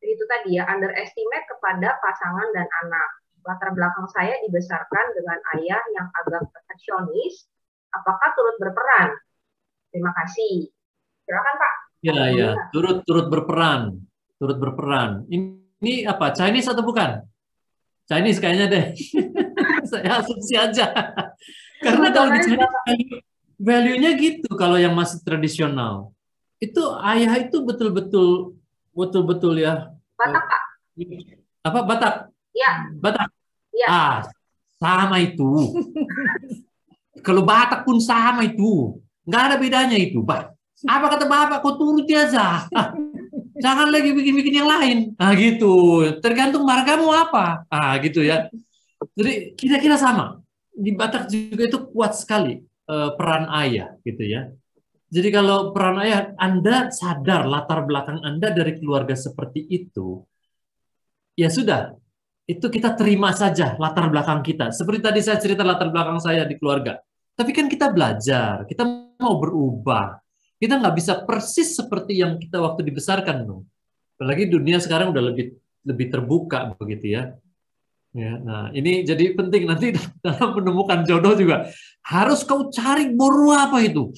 itu tadi ya, underestimate kepada pasangan dan anak. Latar belakang saya dibesarkan dengan ayah yang agak perfeksionis. Apakah turut berperan? Terima kasih. Silakan Pak. Ya, turut berperan, turut berperan. Ini apa? Chinese atau bukan? Chinese kayaknya deh. Saya asumsi aja. Karena kalau di Chinese value-nya gitu. Kalau yang masih tradisional, itu ayah itu betul-betul ya. Batak Pak. Apa Batak? Iya. Batak. Ya. Sama itu. Kalau Batak pun sama itu. Nggak ada bedanya itu, Pak. Apa kata Bapak, kau turuti aja. Jangan lagi bikin-bikin yang lain. Gitu. Tergantung margamu apa. Gitu ya. Jadi kira-kira sama. Di Batak juga itu kuat sekali peran ayah, gitu ya. Jadi kalau peran ayah, Anda sadar latar belakang Anda dari keluarga seperti itu, ya sudah. Itu kita terima saja latar belakang kita. Seperti tadi saya cerita latar belakang saya di keluarga. Tapi kan kita belajar, kita mau berubah. Kita nggak bisa persis seperti yang kita waktu dibesarkan. Apalagi dunia sekarang udah lebih terbuka begitu ya. Nah, ini jadi penting nanti dalam menemukan jodoh juga. Harus kau cari boru apa itu.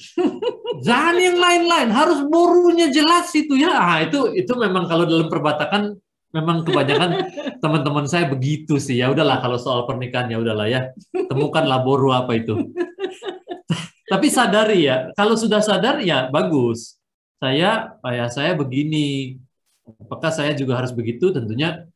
Jangan yang lain-lain, harus borunya jelas itu ya. Itu memang kalau dalam perbatakan memang kebanyakan teman-teman saya begitu sih. Ya udahlah kalau soal pernikahan ya udahlah ya. Temukanlah boru apa itu. Tapi sadari ya, kalau sudah sadar ya bagus. Ayah saya begini. Apakah saya juga harus begitu? Tentunya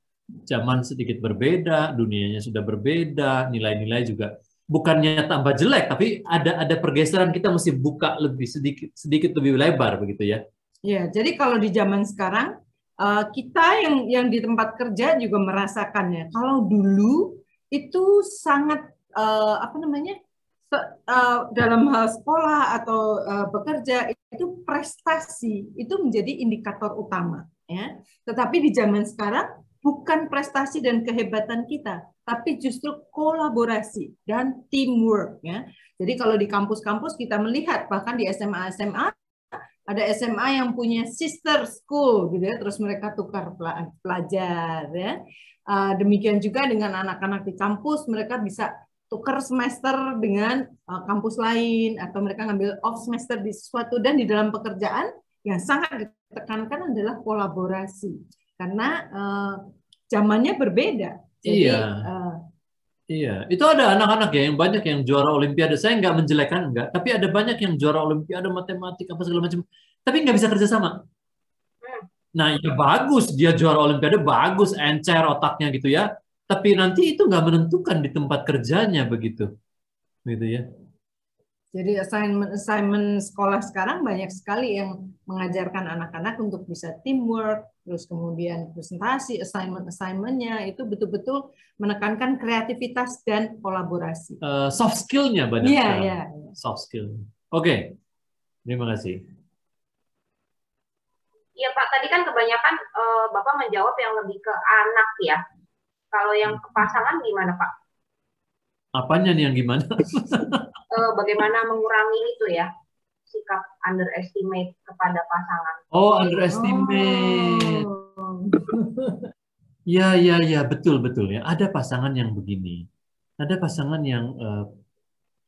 zaman sedikit berbeda, dunianya sudah berbeda, nilai-nilai juga bukannya tambah jelek, tapi ada pergeseran, kita mesti buka lebih sedikit lebih lebar begitu ya. Ya, jadi kalau di zaman sekarang kita yang di tempat kerja juga merasakannya. Kalau dulu itu sangat dalam hal sekolah atau bekerja itu prestasi itu menjadi indikator utama ya. Tetapi di zaman sekarang bukan prestasi dan kehebatan kita, tapi justru kolaborasi dan teamwork ya. Jadi kalau di kampus-kampus kita melihat bahkan di SMA ada SMA yang punya sister school gitu ya, terus mereka tukar pelajar ya. Demikian juga dengan anak-anak di kampus, mereka bisa tukar semester dengan kampus lain atau mereka ngambil off semester di sesuatu. Dan di dalam pekerjaan yang sangat ditekankan adalah kolaborasi karena zamannya berbeda. Jadi, Iya, itu ada anak-anak ya yang banyak yang juara olimpiade. Saya nggak menjelekkan, enggak, tapi ada banyak yang juara olimpiade matematik apa segala macam, tapi nggak bisa kerjasama. Nah, ya bagus dia juara olimpiade, bagus, encer otaknya gitu ya. Tapi nanti itu nggak menentukan di tempat kerjanya begitu, gitu ya. Jadi assignment sekolah sekarang banyak sekali yang mengajarkan anak-anak untuk bisa teamwork, terus kemudian presentasi, assignment-nya itu betul-betul menekankan kreativitas dan kolaborasi. Soft skill-nya banyak. Iya. Soft skill. Oke. Terima kasih. Iya Pak, tadi kan kebanyakan Bapak menjawab yang lebih ke anak ya. Kalau yang ke pasangan gimana Pak? Apanya nih yang gimana? Bagaimana mengurangi itu ya, sikap underestimate kepada pasangan. Oh, underestimate. Ya, betul ya. Ada pasangan yang begini. Ada pasangan yang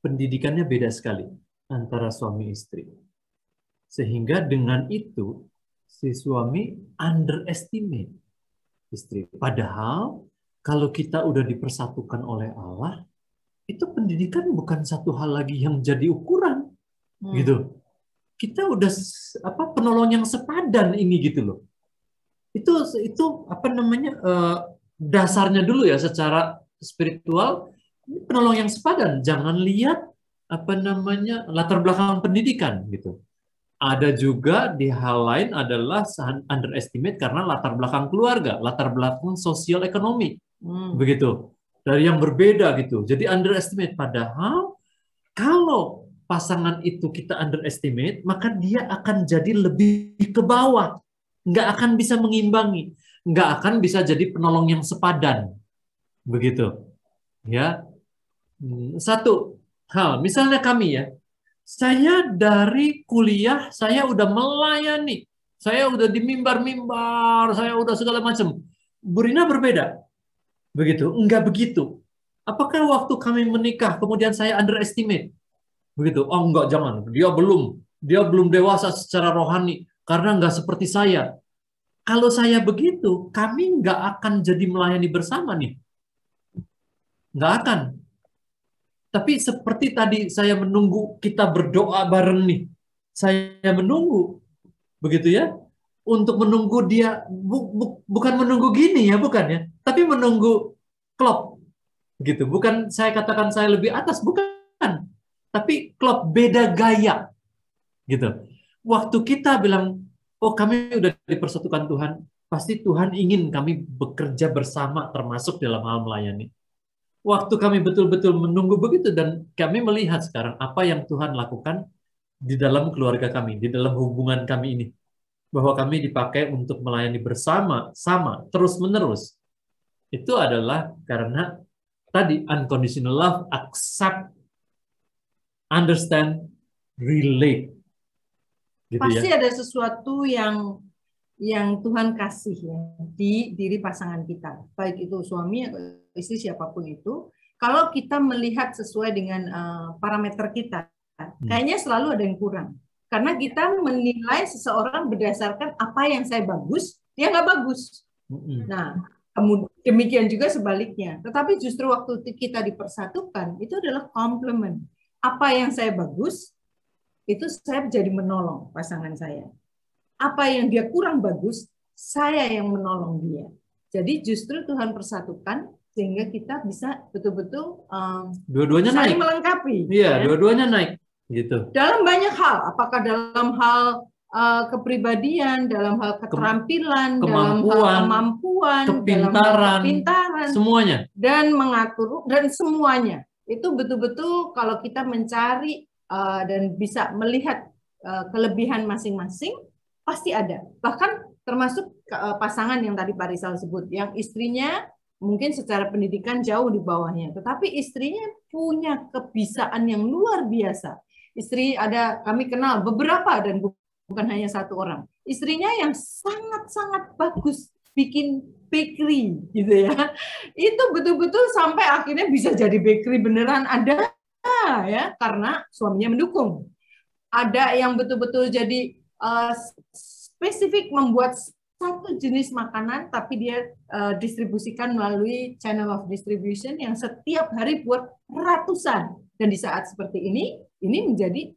pendidikannya beda sekali antara suami istri. Sehingga dengan itu si suami underestimate istri. Padahal kalau kita udah dipersatukan oleh Allah, itu pendidikan bukan satu hal lagi yang jadi ukuran, gitu. Kita udah penolong yang sepadan ini gitu loh. itu apa namanya, dasarnya dulu ya secara spiritual, ini penolong yang sepadan. Jangan lihat apa namanya latar belakang pendidikan gitu. Ada juga di hal lain adalah underestimate karena latar belakang keluarga, latar belakang sosial ekonomi, begitu. Dari yang berbeda gitu. Jadi underestimate. Padahal kalau pasangan itu kita underestimate, maka dia akan jadi lebih ke bawah. Nggak akan bisa mengimbangi. Nggak akan bisa jadi penolong yang sepadan. Begitu. Ya. Satu hal, misalnya kami ya, saya dari kuliah, saya udah melayani, saya udah di mimbar-mimbar, saya udah segala macam. Bu Rina berbeda, begitu? Enggak begitu. Apakah waktu kami menikah, kemudian saya underestimate, begitu? Oh enggak, jangan. Dia belum dewasa secara rohani, karena enggak seperti saya. Kalau saya begitu, kami enggak akan jadi melayani bersama nih, enggak akan. Tapi seperti tadi saya menunggu kita berdoa bareng nih. Saya menunggu. Begitu ya. Untuk menunggu dia. Bukan menunggu gini ya, bukan ya. Tapi menunggu klop. Gitu. Bukan saya katakan saya lebih atas. Bukan. Tapi klop beda gaya. Gitu. Waktu kita bilang, oh kami udah dipersatukan Tuhan. Pasti Tuhan ingin kami bekerja bersama termasuk dalam hal melayani. Waktu kami betul-betul menunggu begitu dan kami melihat sekarang apa yang Tuhan lakukan di dalam keluarga kami, di dalam hubungan kami ini. Bahwa kami dipakai untuk melayani bersama, sama, terus-menerus. Itu adalah karena tadi unconditional love, accept, understand, relate. Gitu Pasti ya. ada sesuatu yang Tuhan kasih ya di diri pasangan kita, baik itu suami atau istri siapapun itu. Kalau kita melihat sesuai dengan parameter kita, kayaknya selalu ada yang kurang. Karena kita menilai seseorang berdasarkan apa yang saya bagus, dia nggak bagus. Nah, demikian juga sebaliknya. Tetapi justru waktu kita dipersatukan, itu adalah komplement. Apa yang saya bagus, itu saya jadi menolong pasangan saya. Apa yang dia kurang bagus, saya yang menolong dia. Jadi justru Tuhan persatukan sehingga kita bisa betul-betul dua-duanya saling naik. Melengkapi. Iya, ya. Dua-duanya naik. Gitu. Dalam banyak hal, apakah dalam hal kepribadian, dalam hal keterampilan, dalam hal kemampuan, kepintaran, dalam hal kepintaran, semuanya. Dan mengatur, dan semuanya. Itu betul-betul kalau kita mencari dan bisa melihat kelebihan masing-masing, pasti ada. Bahkan termasuk pasangan yang tadi Pak Rizal sebut, yang istrinya mungkin secara pendidikan jauh di bawahnya, tetapi istrinya punya kebisaan yang luar biasa. Istri ada, kami kenal beberapa dan bukan hanya satu orang. Istrinya yang sangat-sangat bagus bikin bakery gitu ya. Itu betul-betul sampai akhirnya bisa jadi bakery beneran ada ya, karena suaminya mendukung. Ada yang betul-betul jadi spesifik membuat satu jenis makanan, tapi dia distribusikan melalui channel of distribution yang setiap hari buat ratusan. Dan di saat seperti ini menjadi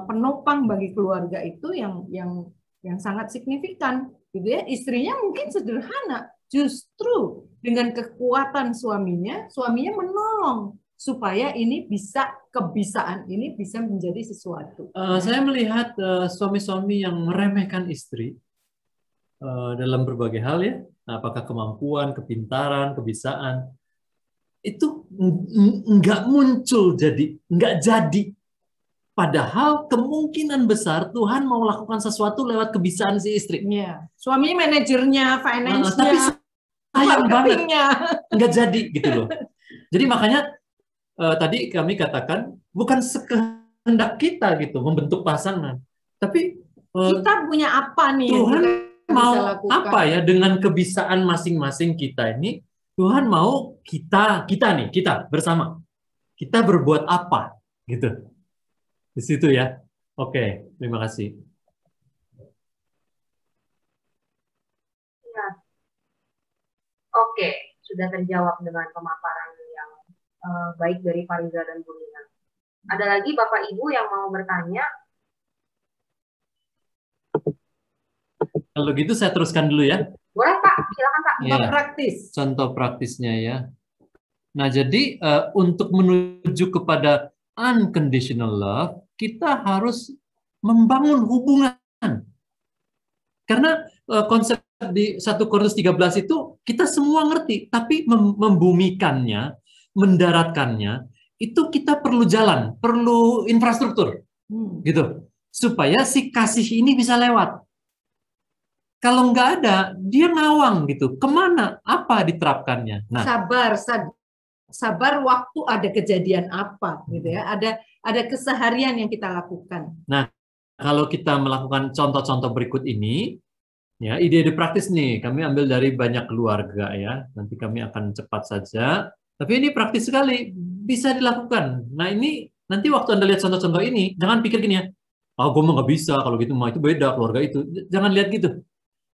penopang bagi keluarga itu yang sangat signifikan, gitu ya. Istrinya mungkin sederhana, justru dengan kekuatan suaminya menolong supaya ini kebisaan ini bisa menjadi sesuatu. Saya melihat suami-suami yang meremehkan istri dalam berbagai hal ya, apakah kemampuan, kepintaran, kebisaan, itu nggak muncul nggak jadi. Padahal kemungkinan besar Tuhan mau lakukan sesuatu lewat kebisaan si istri. Ya. Suaminya manajernya, finance-nya, tapi sayang banget nggak jadi gitu loh. Jadi makanya tadi kami katakan bukan sekehendak kita gitu membentuk pasangan, tapi kita punya apa nih? Tuhan mau apa ya dengan kebisaan masing-masing kita ini? Tuhan mau kita bersama kita berbuat apa gitu di situ ya. Oke, terima kasih. Ya. Oke, sudah terjawab dengan pemaparan yang baik dari Fariza dan Bu Rina. Ada lagi Bapak Ibu yang mau bertanya? Kalau gitu saya teruskan dulu ya. Boleh Pak, silakan Pak. Ya, Praktis. contoh praktisnya ya. Nah, jadi untuk menuju kepada unconditional love, kita harus membangun hubungan. Karena konsep di 1 Korintus 13 itu kita semua ngerti, tapi membumikannya, mendaratkannya, itu kita perlu jalan, perlu infrastruktur, gitu, supaya si kasih ini bisa lewat. Kalau nggak ada, dia ngawang gitu. Kemana? Apa diterapkannya? Nah, Sabar waktu ada kejadian apa gitu ya. Ada keseharian yang kita lakukan. Nah, kalau kita melakukan contoh-contoh berikut ini, ya ide-ide praktis nih, kami ambil dari banyak keluarga ya. Nanti kami akan cepat saja. Tapi ini praktis sekali, bisa dilakukan. Nah ini nanti waktu Anda lihat contoh-contoh ini, jangan pikir gini ya, oh gue mah nggak bisa, kalau gitu mah itu beda keluarga itu. Jangan lihat gitu.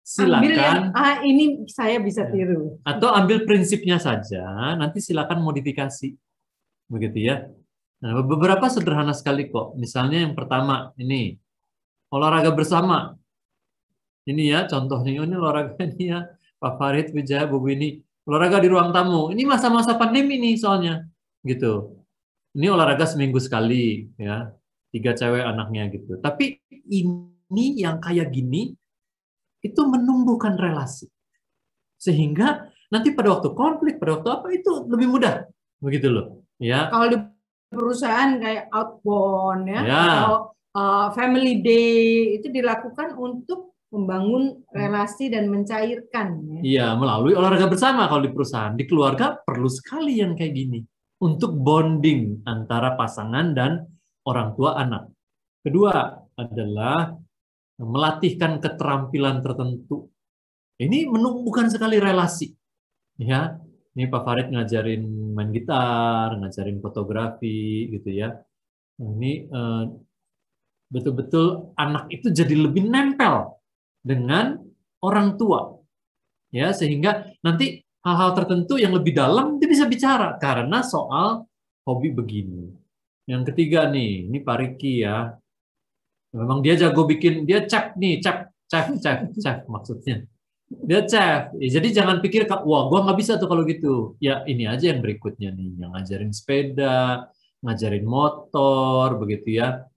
Ambil yang, Silakan. ini saya bisa tiru. Atau ambil prinsipnya saja, nanti silakan modifikasi. Begitu ya. Nah, beberapa sederhana sekali kok. Misalnya yang pertama, ini, olahraga bersama. Ini ya, contohnya ini olahraga ini ya, Pak Farid, Wijaya, Bu ini. Olahraga di ruang tamu. Ini masa-masa pandemi nih soalnya. Gitu. Ini olahraga seminggu sekali. Ya, 3 cewek anaknya gitu. Tapi ini yang kayak gini, itu menumbuhkan relasi. Sehingga nanti pada waktu konflik, pada waktu apa, itu lebih mudah. Begitu loh. Ya. Kalau di perusahaan kayak outbound ya, Ya. atau family day, itu dilakukan untuk membangun relasi dan mencairkan. Ya. Iya, melalui olahraga bersama kalau di perusahaan. Di keluarga perlu sekali yang kayak gini. Untuk bonding antara pasangan dan orang tua anak. Kedua adalah melatihkan keterampilan tertentu. Ini menumbuhkan sekali relasi. Ya, ini Pak Farid ngajarin main gitar, ngajarin fotografi, gitu ya. Ini betul-betul anak itu jadi lebih nempel dengan orang tua, ya, sehingga nanti hal-hal tertentu yang lebih dalam dia bisa bicara karena soal hobi begini. Yang ketiga nih, ini Pak Riki ya. Memang dia jago bikin, dia chef nih, chef maksudnya. Dia chef. Ya, jadi jangan pikir, wah gua nggak bisa tuh kalau gitu. Ya ini aja yang berikutnya nih, yang ngajarin sepeda, ngajarin motor, begitu ya.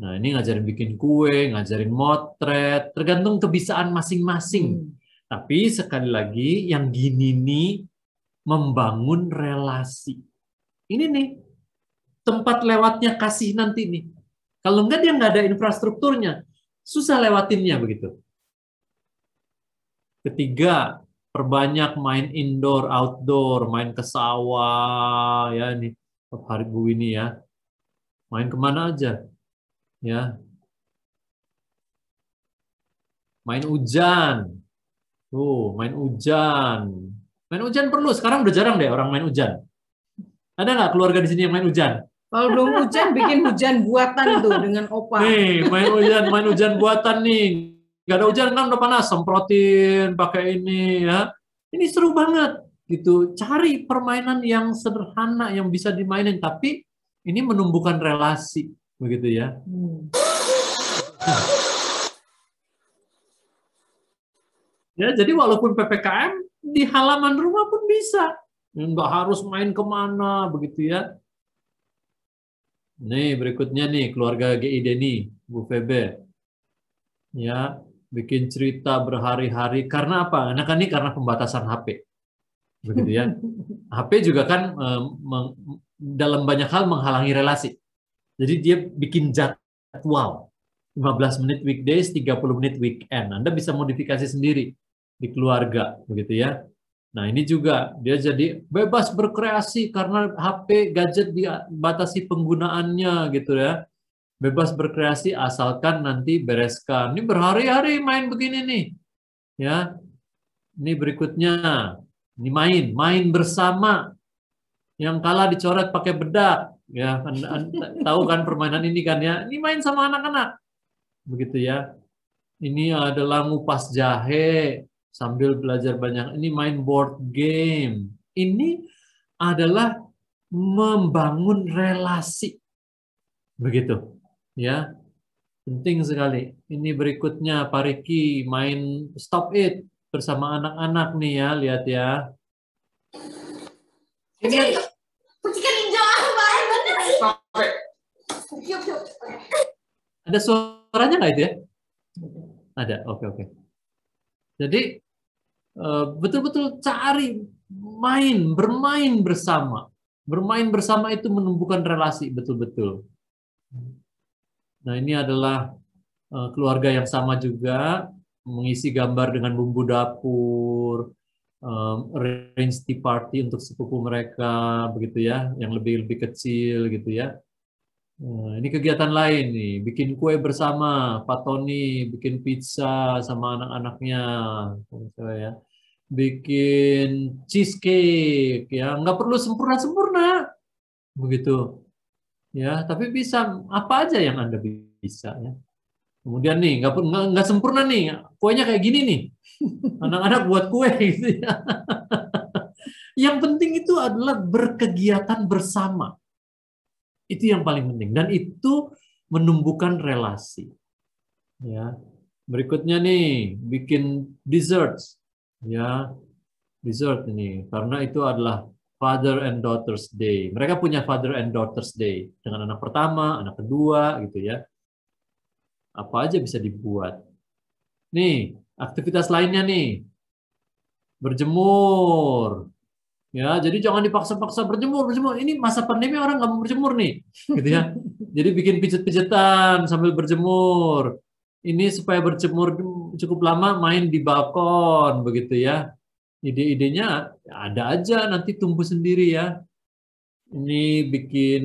Nah ini ngajarin bikin kue, ngajarin motret, tergantung kebiasaan masing-masing. Tapi sekali lagi, yang gini nih, membangun relasi. Ini nih, tempat lewatnya kasih nanti nih. Kalau enggak dia nggak ada infrastrukturnya, susah lewatinnya begitu. Ketiga, perbanyak main indoor, outdoor, main ke sawah, ya ini hari Bu ini ya, main kemana aja, ya, main hujan, main hujan perlu. Sekarang udah jarang deh orang main hujan. Ada nggak keluarga di sini yang main hujan? Kalau belum hujan, bikin hujan buatan tuh dengan opa. Nih, main hujan buatan nih. Gak ada hujan kan udah panas, semprotin pakai ini ya. Ini seru banget gitu. Cari permainan yang sederhana yang bisa dimainin tapi ini menumbuhkan relasi begitu ya. Ya, jadi walaupun PPKM di halaman rumah pun bisa. Nggak harus main kemana begitu ya. Nih berikutnya nih keluarga GID nih Bu Febe. Ya, bikin cerita berhari-hari karena apa? Karena pembatasan HP. Begitu ya. HP juga kan dalam banyak hal menghalangi relasi. Jadi dia bikin jadwal. 15 menit weekdays, 30 menit weekend. Anda bisa modifikasi sendiri di keluarga, begitu ya. Nah, ini juga dia jadi bebas berkreasi karena HP gadget dibatasi penggunaannya gitu ya. Bebas berkreasi asalkan nanti bereskan. Ini berhari-hari main begini nih. Ya. Ini berikutnya. Ini main bersama. Yang kalah dicoret pakai bedak. Ya, tahu kan permainan ini kan ya. Ini main sama anak-anak. Begitu ya. Ini adalah ngupas jahe sambil belajar banyak. Ini main board game. Ini adalah membangun relasi. Begitu. Ya, penting sekali. Ini berikutnya Pak Riki main stop it, bersama anak-anak nih ya, lihat ya. Ini ada suaranya nggak itu ya? Ada, oke. Jadi betul-betul cari bermain bersama. Bermain bersama itu menumbuhkan relasi betul-betul. Nah, ini adalah keluarga yang sama juga, mengisi gambar dengan bumbu dapur, arrange tea party untuk sepupu mereka, begitu ya, yang lebih kecil gitu ya. Ini kegiatan lain nih, bikin kue bersama, Pak Tony bikin pizza sama anak-anaknya, ya. Bikin cheesecake, ya, nggak perlu sempurna-sempurna, begitu, ya, tapi bisa apa aja yang Anda bisa, ya. Kemudian nih, nggak sempurna nih, kuenya kayak gini nih, anak-anak buat kue, gitu ya. Yang penting itu adalah berkegiatan bersama. Itu yang paling penting, dan itu menumbuhkan relasi. Ya, berikutnya nih, bikin desserts, ya, dessert ini, karena itu adalah Father and Daughters Day. Mereka punya Father and Daughters Day dengan anak pertama, anak kedua, gitu ya. Apa aja bisa dibuat. Nih, aktivitas lainnya nih, berjemur. Ya, jadi jangan dipaksa-paksa berjemur. Ini masa pandemi orang nggak mau berjemur nih, gitu ya. Jadi bikin pijet-pijetan sambil berjemur. Ini supaya berjemur cukup lama, main di balkon, begitu ya. Ide-idenya ada aja, nanti tumbuh sendiri ya. Ini bikin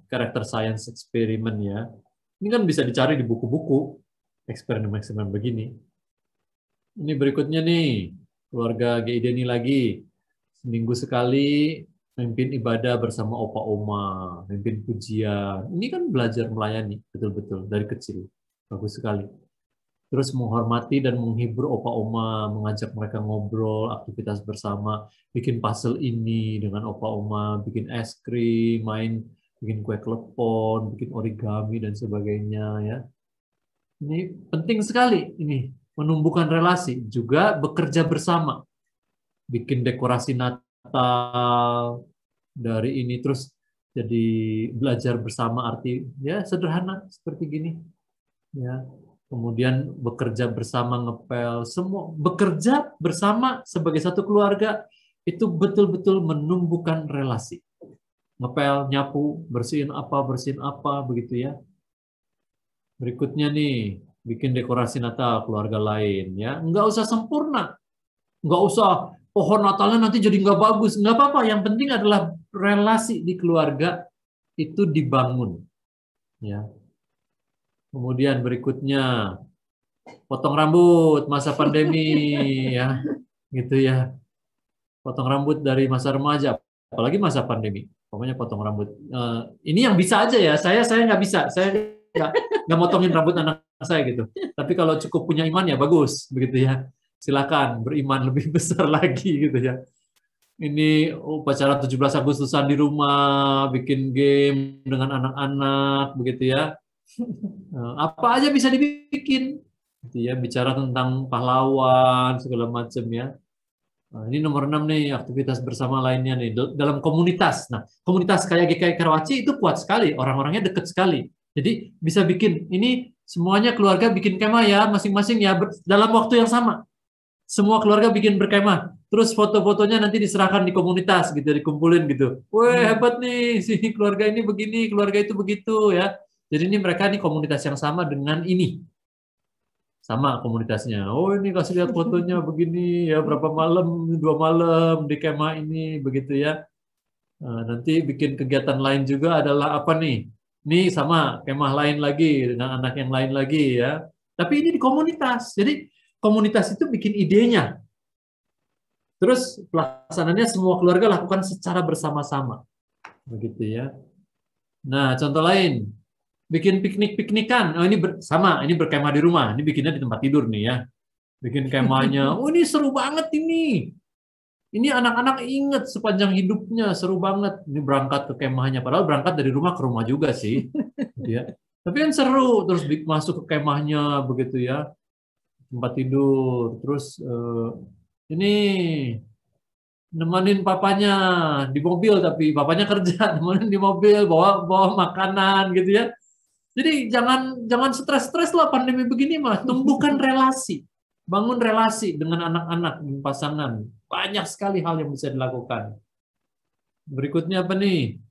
karakter science eksperimen ya. Ini kan bisa dicari di buku-buku eksperimen-eksperimen begini. Ini berikutnya nih, keluarga GID ini lagi. Seminggu sekali memimpin ibadah bersama opa oma, memimpin pujian. Ini kan belajar melayani betul-betul dari kecil. Bagus sekali. Terus menghormati dan menghibur opa oma, mengajak mereka ngobrol, aktivitas bersama, bikin puzzle ini dengan opa oma, bikin es krim, bikin kue klepon, bikin origami dan sebagainya ya. Ini penting sekali ini menumbuhkan relasi, juga bekerja bersama. Bikin dekorasi Natal dari ini, terus jadi belajar bersama, arti ya sederhana seperti gini ya. Kemudian bekerja bersama ngepel, semua bekerja bersama sebagai satu keluarga itu betul-betul menumbuhkan relasi. Ngepel, nyapu, bersihin apa begitu ya. Berikutnya nih, bikin dekorasi Natal keluarga lain ya. Nggak usah sempurna, nggak usah pohon Natalnya nanti jadi nggak bagus, nggak apa-apa. Yang penting adalah relasi di keluarga itu dibangun. Ya. Kemudian berikutnya potong rambut masa pandemi, ya, gitu ya. Potong rambut dari masa remaja, apalagi masa pandemi. Pokoknya potong rambut. Ini yang bisa aja ya. Saya nggak bisa. Saya nggak motongin rambut anak saya gitu. Tapi kalau cukup punya iman ya bagus, begitu ya. Silakan beriman lebih besar lagi gitu ya. Ini upacara 17 Agustusan di rumah, bikin game dengan anak-anak begitu ya. Apa aja bisa dibikin gitu ya, bicara tentang pahlawan segala macam ya. Nah, ini nomor 6 nih, aktivitas bersama lainnya nih dalam komunitas. Nah, komunitas kayak GKI Karawaci itu kuat sekali, orang-orangnya deket sekali. Jadi bisa bikin ini semuanya keluarga bikin kemah ya, masing-masing ya dalam waktu yang sama. Semua keluarga bikin berkemah, terus foto-fotonya nanti diserahkan di komunitas gitu, dikumpulin gitu. Wah hebat nih, si keluarga ini begini, keluarga itu begitu ya. Jadi ini mereka nih komunitas yang sama dengan ini, sama komunitasnya. Oh ini kasih lihat fotonya begini ya, berapa malam, 2 malam di kemah ini begitu ya. Nah, nanti bikin kegiatan lain juga adalah apa nih? Ini sama kemah lain lagi dengan anak yang lain lagi ya. Tapi ini di komunitas, jadi komunitas itu bikin idenya. Terus pelaksanaannya semua keluarga lakukan secara bersama-sama. Begitu ya. Nah, contoh lain. Bikin piknik-piknikan. Oh, ini sama, ini berkemah di rumah. Ini bikinnya di tempat tidur nih ya. Bikin kemahnya. Oh, ini seru banget ini. Ini anak-anak inget sepanjang hidupnya, seru banget. Ini berangkat ke kemahnya. Padahal berangkat dari rumah ke rumah juga sih. Gitu ya. Tapi kan seru. Terus masuk ke kemahnya begitu ya. tempat tidur. Terus ini nemenin papanya di mobil, tapi papanya kerja, nemenin di mobil, bawa makanan gitu ya. Jadi jangan stres-stres lah pandemi begini mah. Tumbuhkan relasi, bangun relasi dengan anak-anak, dengan pasangan. Banyak sekali hal yang bisa dilakukan. Berikutnya apa nih?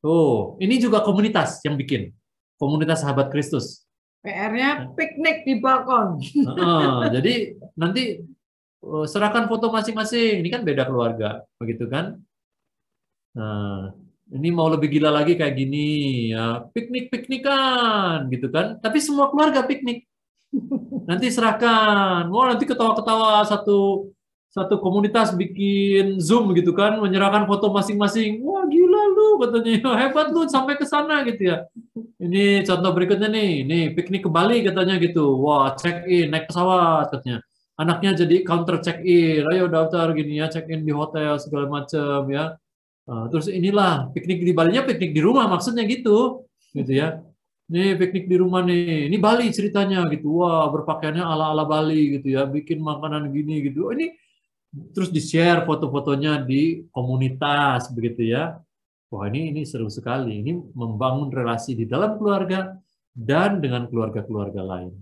Oh, ini juga komunitas yang bikin. Komunitas Sahabat Kristus. PR-nya piknik di balkon. Jadi nanti serahkan foto masing-masing. Ini kan beda keluarga, begitu kan? Nah, ini mau lebih gila lagi kayak gini, ya piknik-piknikan, gitu kan? Tapi semua keluarga piknik. Nanti serahkan. Wah, nanti ketawa-ketawa satu komunitas bikin Zoom gitu kan, menyerahkan foto masing-masing. Wah, gila lu katanya. Hebat lu sampai ke sana gitu ya. Ini contoh berikutnya nih piknik ke Bali katanya gitu. Wah, check in naik pesawat katanya. Anaknya jadi counter check in. Ayo daftar gini ya, check in di hotel segala macam ya. Terus inilah piknik di Balinya piknik di rumah maksudnya gitu ya. Nih piknik di rumah nih. Ini Bali ceritanya gitu. Wah, berpakaiannya ala-ala Bali gitu ya. Bikin makanan gini gitu. Ini terus di-share foto-fotonya di komunitas begitu ya. Wah, ini seru sekali. Ini membangun relasi di dalam keluarga dan dengan keluarga-keluarga lain.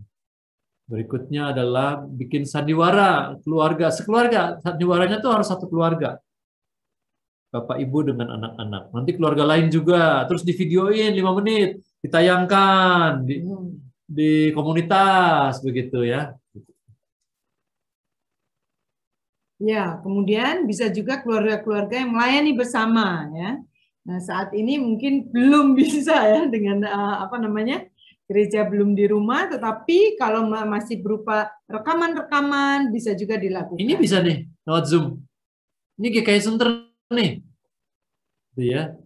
Berikutnya adalah bikin sandiwara keluarga, sekeluarga. Sandiwaranya tuh harus satu keluarga. Bapak Ibu dengan anak-anak. Nanti keluarga lain juga. Terus di videoin 5 menit, ditayangkan di komunitas begitu ya. Ya, kemudian bisa juga keluarga-keluarga yang melayani bersama ya. Nah, saat ini mungkin belum bisa ya dengan gereja belum di rumah, tetapi kalau masih berupa rekaman-rekaman bisa juga dilakukan. Ini bisa nih lewat Zoom. Ini GKI Center nih, itu ya.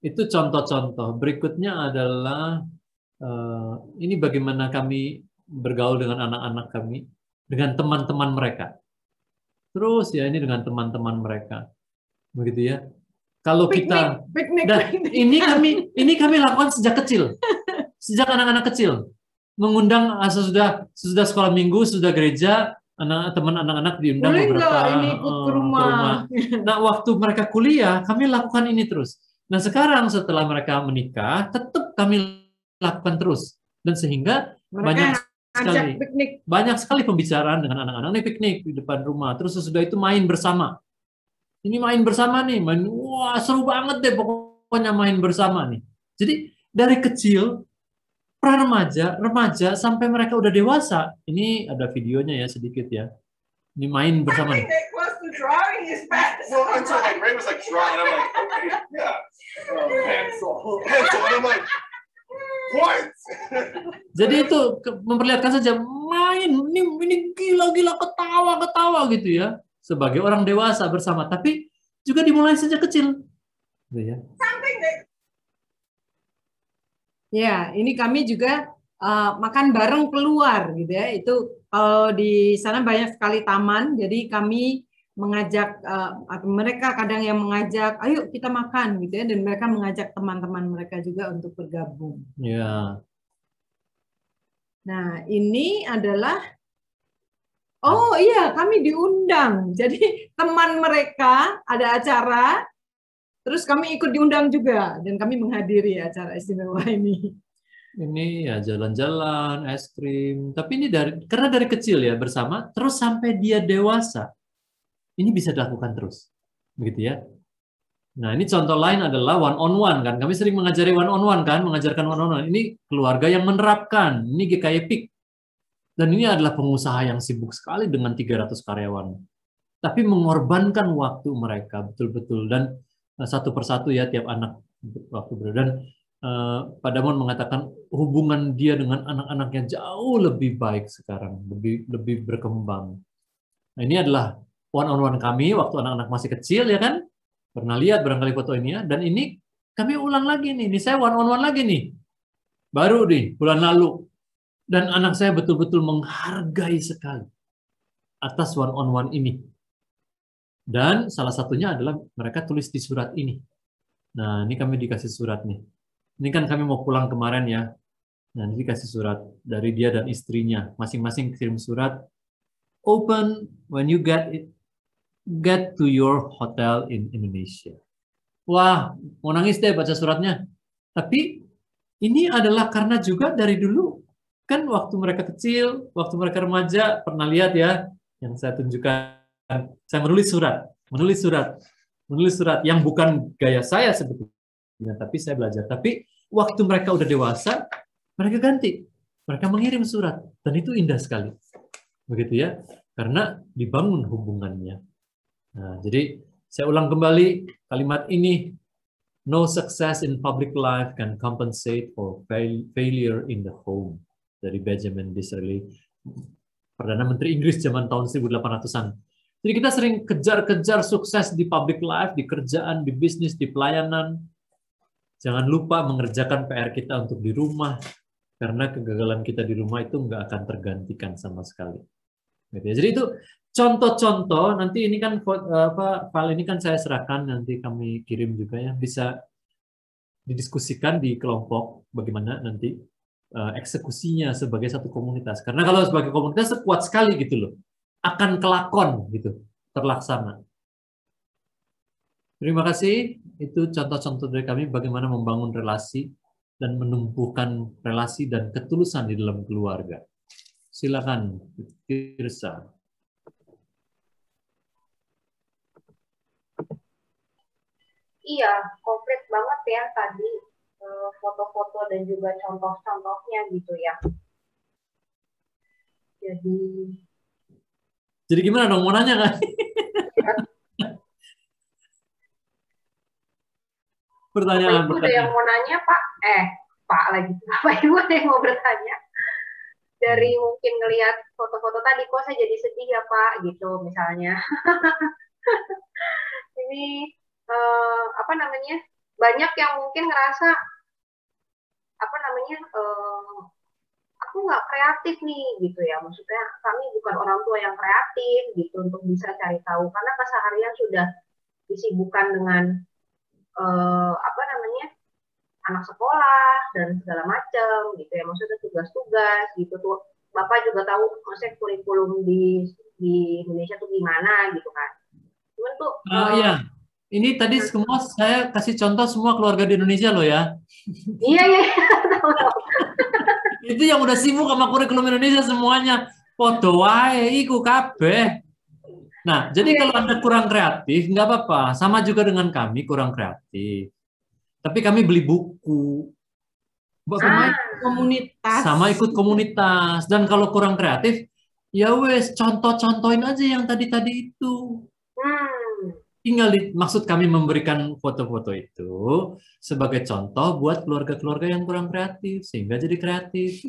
Itu contoh-contoh. Berikutnya adalah ini bagaimana kami bergaul dengan anak-anak kami, dengan teman-teman mereka. Terus ya ini dengan teman-teman mereka, begitu ya. Kalau kita, ini kami lakukan sejak kecil, sejak anak-anak kecil, mengundang sesudah sekolah minggu, sudah gereja, teman anak-anak diundang beberapa ini ikut ke rumah. Nah, waktu mereka kuliah, kami lakukan ini terus. Nah, sekarang setelah mereka menikah, tetap kami lakukan terus, dan sehingga banyak sekali pembicaraan dengan anak-anak. Ini piknik di depan rumah, terus sesudah itu main bersama. Ini main bersama nih, wah seru banget deh pokoknya main bersama nih. Jadi dari kecil, remaja sampai mereka udah dewasa. Ini ada videonya ya sedikit ya. Ini main bersama nih. Jadi itu memperlihatkan saja main, ini gila-gila ketawa gitu ya. Sebagai orang dewasa bersama, tapi juga dimulai sejak kecil. Ya, ini kami juga makan bareng keluar gitu ya. Itu kalau di sana banyak sekali taman, jadi kami mengajak mereka kadang yang mengajak, ayo kita makan gitu ya, dan mereka mengajak teman-teman mereka juga untuk bergabung. Ya. Nah, ini adalah oh iya, kami diundang. Jadi teman mereka ada acara, terus kami ikut diundang juga, dan kami menghadiri acara istimewa ini. Ini ya jalan-jalan, es krim. Tapi ini karena dari kecil ya bersama, terus sampai dia dewasa, ini bisa dilakukan terus, begitu ya. Nah ini contoh lain adalah one on one kan. Kami sering mengajari one on one kan, mengajarkan one on one. Ini keluarga yang menerapkan. Ini GKI PIK. Dan ini adalah pengusaha yang sibuk sekali dengan 300 karyawan. Tapi mengorbankan waktu mereka betul-betul. Dan satu persatu ya tiap anak waktu berada. Dan Pak Damon mengatakan hubungan dia dengan anak-anaknya jauh lebih baik sekarang. Lebih berkembang. Nah ini adalah one on one kami waktu anak-anak masih kecil ya kan. Pernah lihat barangkali foto ini ya. Dan ini kami ulang lagi nih. Ini saya one on one lagi nih. Baru nih bulan lalu. Dan anak saya betul-betul menghargai sekali atas one on one ini. Dan salah satunya adalah mereka tulis di surat ini. Nah, ini kami dikasih surat nih. Ini kan kami mau pulang kemarin ya. Nah, nanti kasih surat dari dia dan istrinya. Masing-masing kirim surat. Open when you get to your hotel in Indonesia. Wah, mau nangis deh baca suratnya. Tapi ini adalah karena juga dari dulu, kan waktu mereka kecil, waktu mereka remaja, pernah lihat ya, yang saya tunjukkan, saya menulis surat yang bukan gaya saya sebetulnya, tapi saya belajar. Tapi waktu mereka udah dewasa, mereka ganti, mereka mengirim surat, dan itu indah sekali, begitu ya, karena dibangun hubungannya. Nah, jadi saya ulang kembali kalimat ini, no success in public life can compensate for failure in the home, dari Benjamin Disraeli, Perdana Menteri Inggris zaman tahun 1800-an. Jadi kita sering kejar-kejar sukses di public life, di kerjaan, di bisnis, di pelayanan. Jangan lupa mengerjakan PR kita untuk di rumah, karena kegagalan kita di rumah itu nggak akan tergantikan sama sekali. Jadi itu contoh-contoh, nanti ini kan file ini kan saya serahkan, nanti kami kirim juga ya, bisa didiskusikan di kelompok bagaimana nanti eksekusinya sebagai satu komunitas. Karena kalau sebagai komunitas kuat sekali gitu loh, akan kelakon gitu, terlaksana. Terima kasih, itu contoh-contoh dari kami bagaimana membangun relasi dan menumbuhkan relasi dan ketulusan di dalam keluarga. Silakan, Tirsa. Iya, komplit banget ya tadi foto-foto dan juga contoh-contohnya gitu ya. Jadi gimana dong, mau nanya nggak? Pertanyaan. Bapak Ibu ada yang mau nanya, Pak? Pak lagi. Bapak Ibu ada yang mau bertanya? Dari mungkin ngelihat foto-foto tadi, kok saya jadi sedih ya Pak, gitu misalnya. Ini apa namanya? Banyak yang mungkin ngerasa apa namanya? Aku nggak kreatif nih, gitu ya. Maksudnya kami bukan orang tua yang kreatif, gitu, untuk bisa cari tahu. Karena keseharian sudah disibukkan dengan apa namanya? Anak sekolah dan segala macam gitu ya, maksudnya tugas-tugas gitu tuh. Bapak juga tahu maksudnya kurikulum di Indonesia tuh gimana gitu kan. Cuman tuh iya. Ini tadi semua saya kasih contoh semua keluarga di Indonesia loh ya. Iya. Tahu. Itu yang udah sibuk sama kurikulum Indonesia semuanya. Podo wae iku kabeh. Nah, jadi kalau Anda kurang kreatif nggak apa-apa. Sama juga dengan kami kurang kreatif. Tapi kami beli buku, sama ikut komunitas. Dan kalau kurang kreatif, ya wes contoh-contohin aja yang tadi-tadi itu. Tinggal maksud kami memberikan foto-foto itu sebagai contoh buat keluarga-keluarga yang kurang kreatif, sehingga jadi kreatif.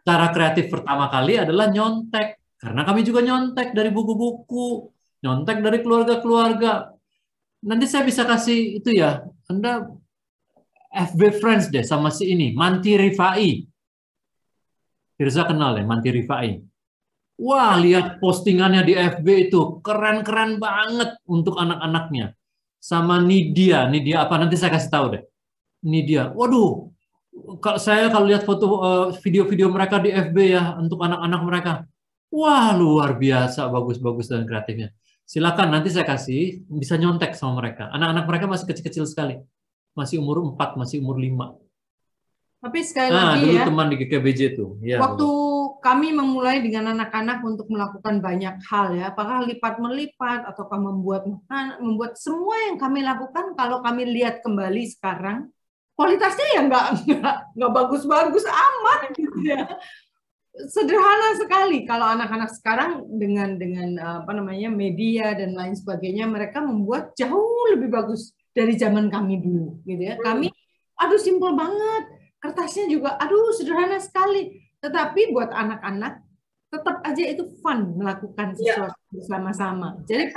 Cara kreatif pertama kali adalah nyontek, karena kami juga nyontek dari buku-buku, nyontek dari keluarga-keluarga. Nanti saya bisa kasih itu ya, Anda FB Friends deh sama si ini, Manti Rifai. Tirza kenal ya, Manti Rifai. Wah, lihat postingannya di FB itu, keren-keren banget untuk anak-anaknya. Sama Nidia apa, nanti saya kasih tahu deh. Nidia, waduh, kalau lihat foto video-video mereka di FB ya, untuk anak-anak mereka. Wah, luar biasa, bagus-bagus dan kreatifnya. Silakan, nanti saya kasih, bisa nyontek sama mereka. Anak-anak mereka masih kecil-kecil sekali. Masih umur 4, masih umur 5. Tapi sekali lagi dulu ya, teman di GKBJ itu. Ya, waktu kami memulai dengan anak-anak untuk melakukan banyak hal ya, apakah lipat-melipat ataukah membuat semua yang kami lakukan, kalau kami lihat kembali sekarang, kualitasnya ya nggak bagus-bagus amat gitu ya. Sederhana sekali kalau anak-anak sekarang dengan apa namanya media dan lain sebagainya, mereka membuat jauh lebih bagus dari zaman kami dulu gitu ya. Kami simpel banget, kertasnya juga sederhana sekali, tetapi buat anak-anak tetap aja itu fun melakukan sesuatu bersama-sama. Jadi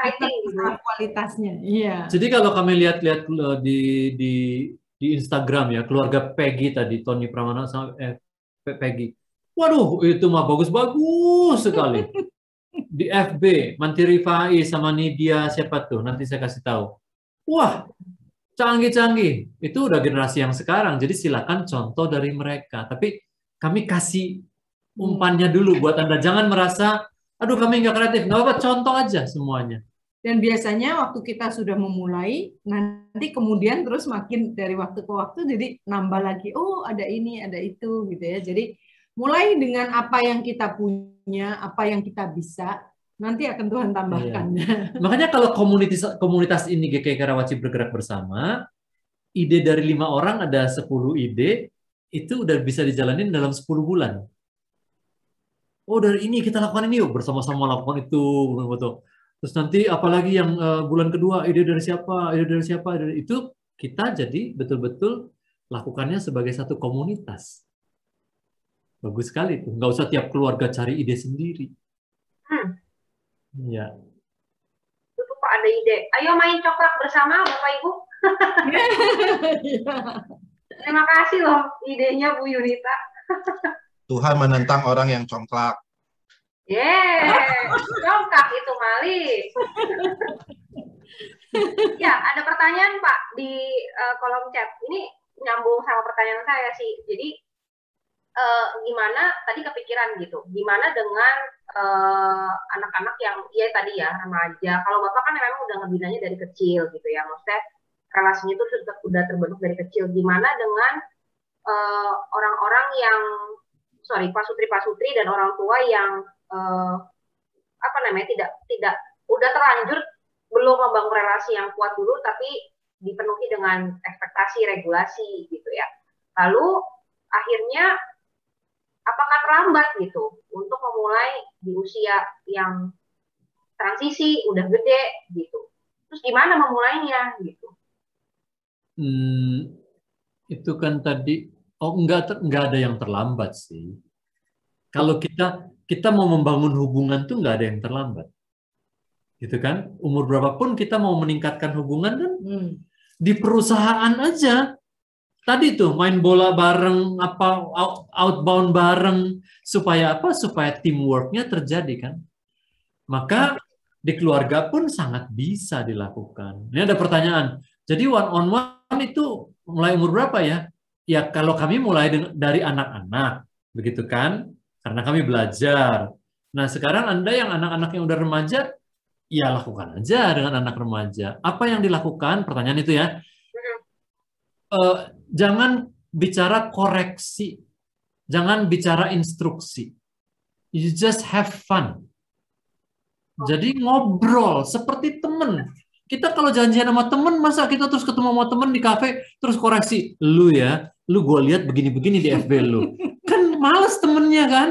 kualitasnya. Iya. Jadi kalau kami lihat-lihat di Instagram ya, keluarga Peggy tadi, Tony Pramana sama Peggy. Waduh, itu mah bagus-bagus sekali. Di FB, Manti Rifai sama Nidia siapa tuh? Nanti saya kasih tahu. Wah, canggih-canggih. Itu udah generasi yang sekarang. Jadi silakan contoh dari mereka. Tapi kami kasih umpannya dulu buat Anda. Jangan merasa, aduh kami nggak kreatif. Nggak apa-apa, contoh aja semuanya. Dan biasanya waktu kita sudah memulai, nanti kemudian terus makin dari waktu ke waktu jadi nambah lagi. Oh, ada ini, ada itu gitu ya. Jadi mulai dengan apa yang kita punya, apa yang kita bisa, nanti akan Tuhan tambahkan. Makanya kalau komunitas ini GKI Karawaci bergerak bersama, ide dari 5 orang ada 10 ide, itu udah bisa dijalanin dalam 10 bulan. Oh, dari ini kita lakukan ini yuk, bersama-sama lakukan itu, betul. Terus nanti apalagi yang bulan kedua, ide dari siapa, itu kita jadi betul-betul lakukannya sebagai satu komunitas. Bagus sekali tuh, nggak usah tiap keluarga cari ide sendiri. Ya. Itu Pak ada ide. Ayo main coklat bersama Bapak Ibu. Terima kasih loh idenya Bu Yunita. Tuhan menentang orang yang congklak. Congkak itu Mali. Ya, ada pertanyaan Pak di kolom chat. Ini nyambung sama pertanyaan saya sih. Jadi gimana tadi kepikiran gitu? Gimana dengan anak-anak yang ya tadi ya remaja? Kalau Bapak kan memang udah ngebinanya dari kecil gitu ya. Maksudnya relasinya itu sudah terbentuk dari kecil. Gimana dengan orang-orang yang pasutri dan orang tua yang tidak udah terlanjur belum membangun relasi yang kuat dulu tapi dipenuhi dengan ekspektasi regulasi gitu ya. Lalu akhirnya apakah terlambat gitu untuk memulai di usia yang transisi udah gede gitu. Terus gimana memulainya gitu? Itu kan tadi enggak ada yang terlambat sih. Kalau kita mau membangun hubungan tuh nggak ada yang terlambat. Gitu kan? Umur berapapun kita mau meningkatkan hubungan kan di perusahaan aja. Tadi tuh main bola bareng, outbound bareng supaya apa? Supaya teamwork-nya terjadi kan. Maka di keluarga pun sangat bisa dilakukan. Ini ada pertanyaan. Jadi one on one itu mulai umur berapa ya? Ya kalau kami mulai dari anak-anak, begitu kan? Karena kami belajar. Nah sekarang Anda yang anak-anak yang udah remaja, ya lakukan aja dengan anak remaja. Apa yang dilakukan? Pertanyaan itu ya. Jangan bicara koreksi. Jangan bicara instruksi. You just have fun. Jadi ngobrol seperti temen. Kita kalau janjian sama temen, masa kita terus ketemu sama temen di kafe, terus koreksi. Lu gue lihat begini-begini di FB lu. Kan males temennya kan?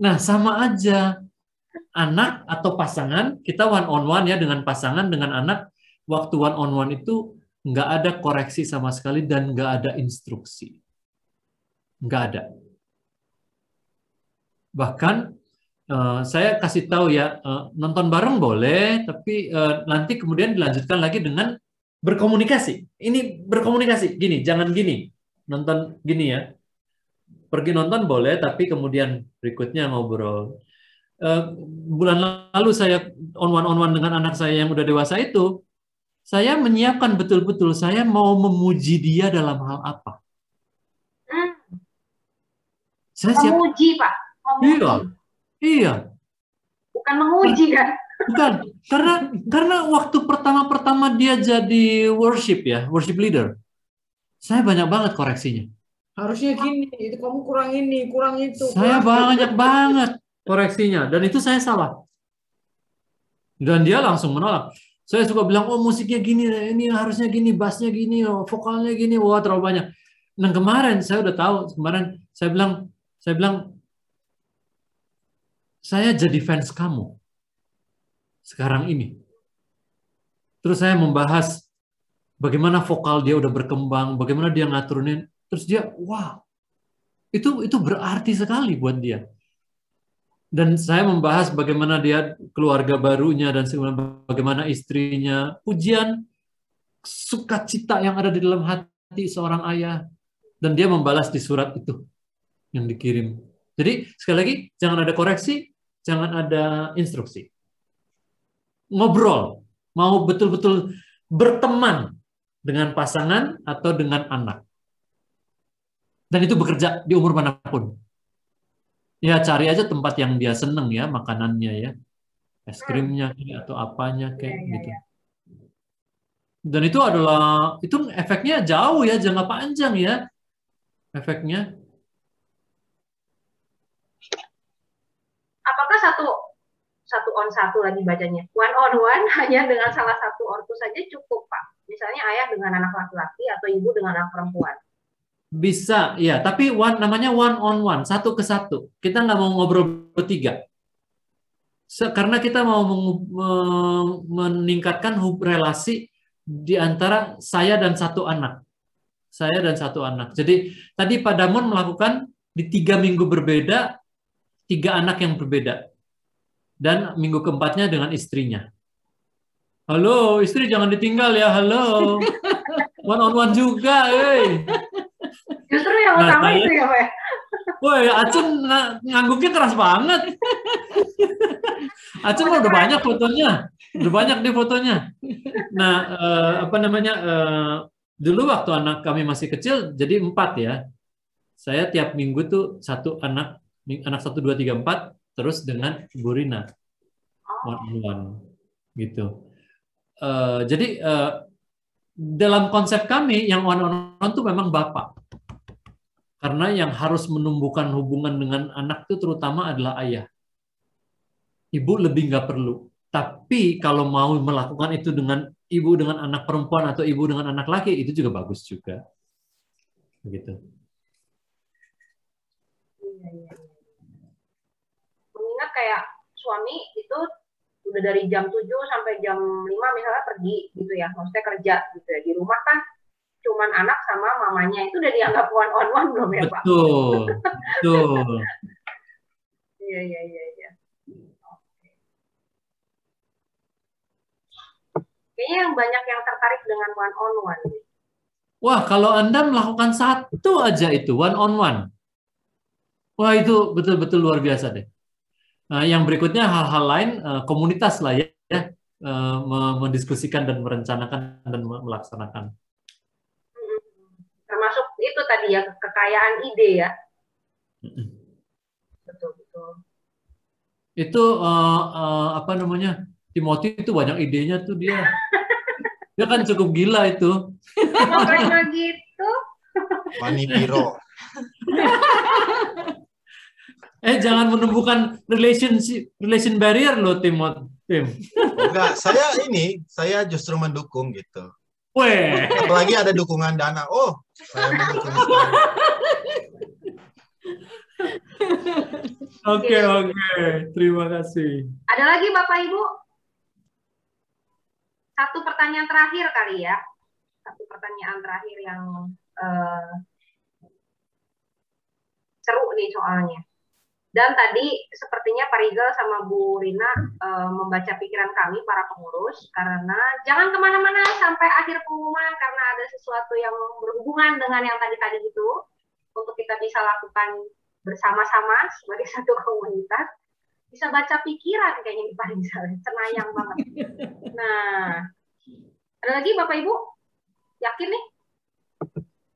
Nah, sama aja. Anak atau pasangan, kita one on one ya dengan pasangan, dengan anak. Waktu one on one itu nggak ada koreksi sama sekali dan nggak ada instruksi. Nggak ada. Bahkan saya kasih tahu ya, nonton bareng boleh, tapi nanti kemudian dilanjutkan lagi dengan berkomunikasi. Ini berkomunikasi, gini, jangan gini. Nonton gini ya. Pergi nonton boleh, tapi kemudian berikutnya ngobrol. Bulan lalu saya on one dengan anak saya yang udah dewasa itu, saya menyiapkan betul-betul saya mau memuji dia dalam hal apa. Saya siap. Memuji, Pak. Memuji. Iya. Bukan menguji kan? Bukan. Karena waktu pertama dia jadi worship leader. Saya banyak banget koreksinya. Harusnya gini, itu kamu kurang ini, kurang itu. Saya banyak banget koreksinya, dan itu saya salah. Dan dia langsung menolak. Saya suka bilang, oh musiknya gini, ini harusnya gini, bassnya gini, vokalnya gini, wah terlalu banyak. Dan kemarin saya udah tahu, kemarin saya bilang, saya jadi fans kamu sekarang ini. Terus saya membahas bagaimana vokal dia udah berkembang, bagaimana dia ngaturin. Terus dia, wow, itu berarti sekali buat dia. Dan saya membahas bagaimana dia keluarga barunya dan bagaimana istrinya, pujian sukacita yang ada di dalam hati seorang ayah. Dan dia membalas di surat itu yang dikirim. Jadi sekali lagi, jangan ada koreksi, jangan ada instruksi. Ngobrol, mau betul-betul berteman dengan pasangan atau dengan anak. Dan itu bekerja di umur manapun. Ya cari aja tempat yang dia seneng ya makanannya ya, es krimnya kayak, atau apanya kayak gitu. Dan itu efeknya jauh ya, jangka panjang ya efeknya. Apakah satu on satu lagi bacanya, one on one hanya dengan salah satu ortu saja cukup Pak? Misalnya ayah dengan anak laki-laki atau ibu dengan anak perempuan. Bisa, ya. Tapi namanya one on one, satu ke satu. Kita nggak mau ngobrol bertiga. Karena kita mau meningkatkan relasi di antara saya dan satu anak. Saya dan satu anak. Jadi tadi Pak Damon melakukan di 3 minggu berbeda, 3 anak yang berbeda. Dan minggu keempatnya dengan istrinya. Halo, istri jangan ditinggal ya. Halo. One on one juga, Justru yang utama itu ya, Pak. Woi, Acun ngangguknya keras banget. Acun udah banyak fotonya. Udah banyak deh fotonya. Nah, dulu waktu anak kami masih kecil, jadi 4 ya. Saya tiap minggu tuh satu anak 1, 2, 3, 4, terus dengan Bu Rina. One on one. Gitu. Jadi, dalam konsep kami, yang one on one itu memang bapak. Karena yang harus menumbuhkan hubungan dengan anak itu terutama adalah ayah. Ibu lebih nggak perlu. Tapi kalau mau melakukan itu dengan ibu dengan anak perempuan atau ibu dengan anak laki, itu juga bagus juga. Begitu. Mengingat kayak suami itu udah dari jam 7 sampai jam 5 misalnya pergi gitu ya, maksudnya kerja gitu ya. Di rumah kan cuman anak sama mamanya, itu udah dianggap one on one belum ya Pak? Betul, betul. Iya. Kayaknya yang banyak yang tertarik dengan one on one. Wah, kalau Anda melakukan satu aja itu one on one, wah itu betul-betul luar biasa deh. Nah, yang berikutnya hal-hal lain, komunitas lah ya, mendiskusikan dan merencanakan dan melaksanakan. Termasuk itu tadi ya, kekayaan ide ya. Betul. Itu Timothy itu banyak idenya tuh dia. Dia kan cukup gila itu. Makanya gitu. Mani Biro. Jangan menumbuhkan relation barrier loh, Tim. Enggak, saya justru mendukung gitu. Weh. Apalagi ada dukungan dana. Oh, saya mendukung sekali. Oke. Terima kasih. Ada lagi Bapak Ibu? Satu pertanyaan terakhir kali ya. Satu pertanyaan terakhir yang seru nih soalnya. Dan tadi sepertinya Pak Rizal sama Bu Rina membaca pikiran kami para pengurus, karena jangan kemana-mana sampai akhir pengumuman karena ada sesuatu yang berhubungan dengan yang tadi itu untuk kita bisa lakukan bersama-sama sebagai satu komunitas. Bisa baca pikiran kayaknya di Pak Rizal, cenayang banget. Nah, ada lagi Bapak Ibu? Yakin nih?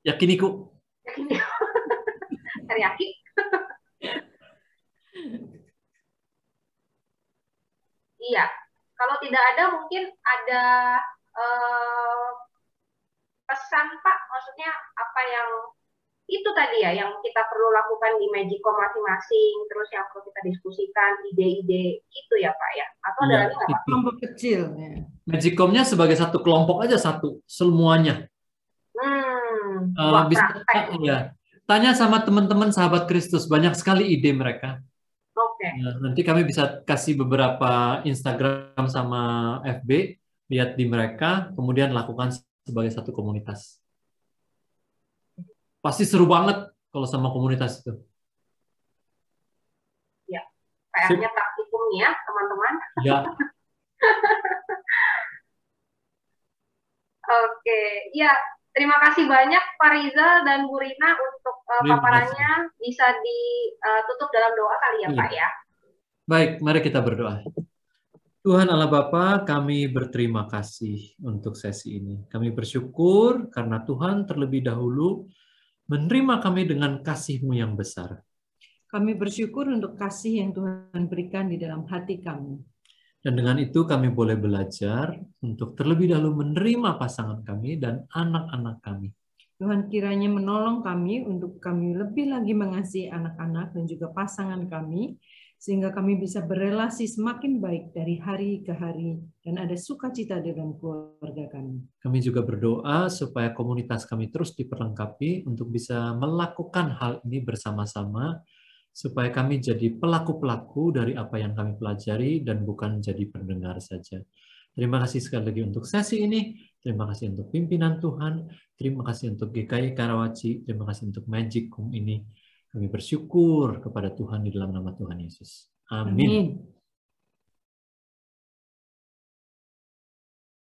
Yakin Iku. Yakin nih. Yakin? Iya, kalau tidak ada mungkin ada pesan Pak, maksudnya apa yang itu tadi ya, yang kita perlu lakukan di Magicom masing-masing, terus yang perlu kita diskusikan, ide-ide itu ya Pak ya? Atau ada lagi nggak Pak? Kelompok kecil. Ya. Magicom-nya sebagai satu kelompok aja, semuanya. Bisa ya. Tanya sama teman-teman sahabat Kristus, banyak sekali ide mereka. Oke. Nah, nanti kami bisa kasih beberapa Instagram sama FB, lihat di mereka, kemudian lakukan sebagai satu komunitas. Pasti seru banget kalau sama komunitas itu. Ya, PR-nya praktikum ya, teman-teman. Ya. Oke, ya. Terima kasih banyak Pak Rizal dan Bu Rina untuk paparannya. Bisa ditutup dalam doa kali ya Pak ya. Baik, mari kita berdoa. Tuhan Allah Bapa, kami berterima kasih untuk sesi ini. Kami bersyukur karena Tuhan terlebih dahulu menerima kami dengan kasih-Mu yang besar. Kami bersyukur untuk kasih yang Tuhan berikan di dalam hati kami. Dan dengan itu kami boleh belajar untuk terlebih dahulu menerima pasangan kami dan anak-anak kami. Tuhan kiranya menolong kami untuk kami lebih lagi mengasihi anak-anak dan juga pasangan kami, sehingga kami bisa berelasi semakin baik dari hari ke hari dan ada sukacita dalam keluarga kami. Kami juga berdoa supaya komunitas kami terus diperlengkapi untuk bisa melakukan hal ini bersama-sama, supaya kami jadi pelaku-pelaku dari apa yang kami pelajari dan bukan jadi pendengar saja. Terima kasih sekali lagi untuk sesi ini. Terima kasih untuk pimpinan Tuhan. Terima kasih untuk GKI Karawaci. Terima kasih untuk Magicum ini. Kami bersyukur kepada Tuhan di dalam nama Tuhan Yesus. Amin. Amin.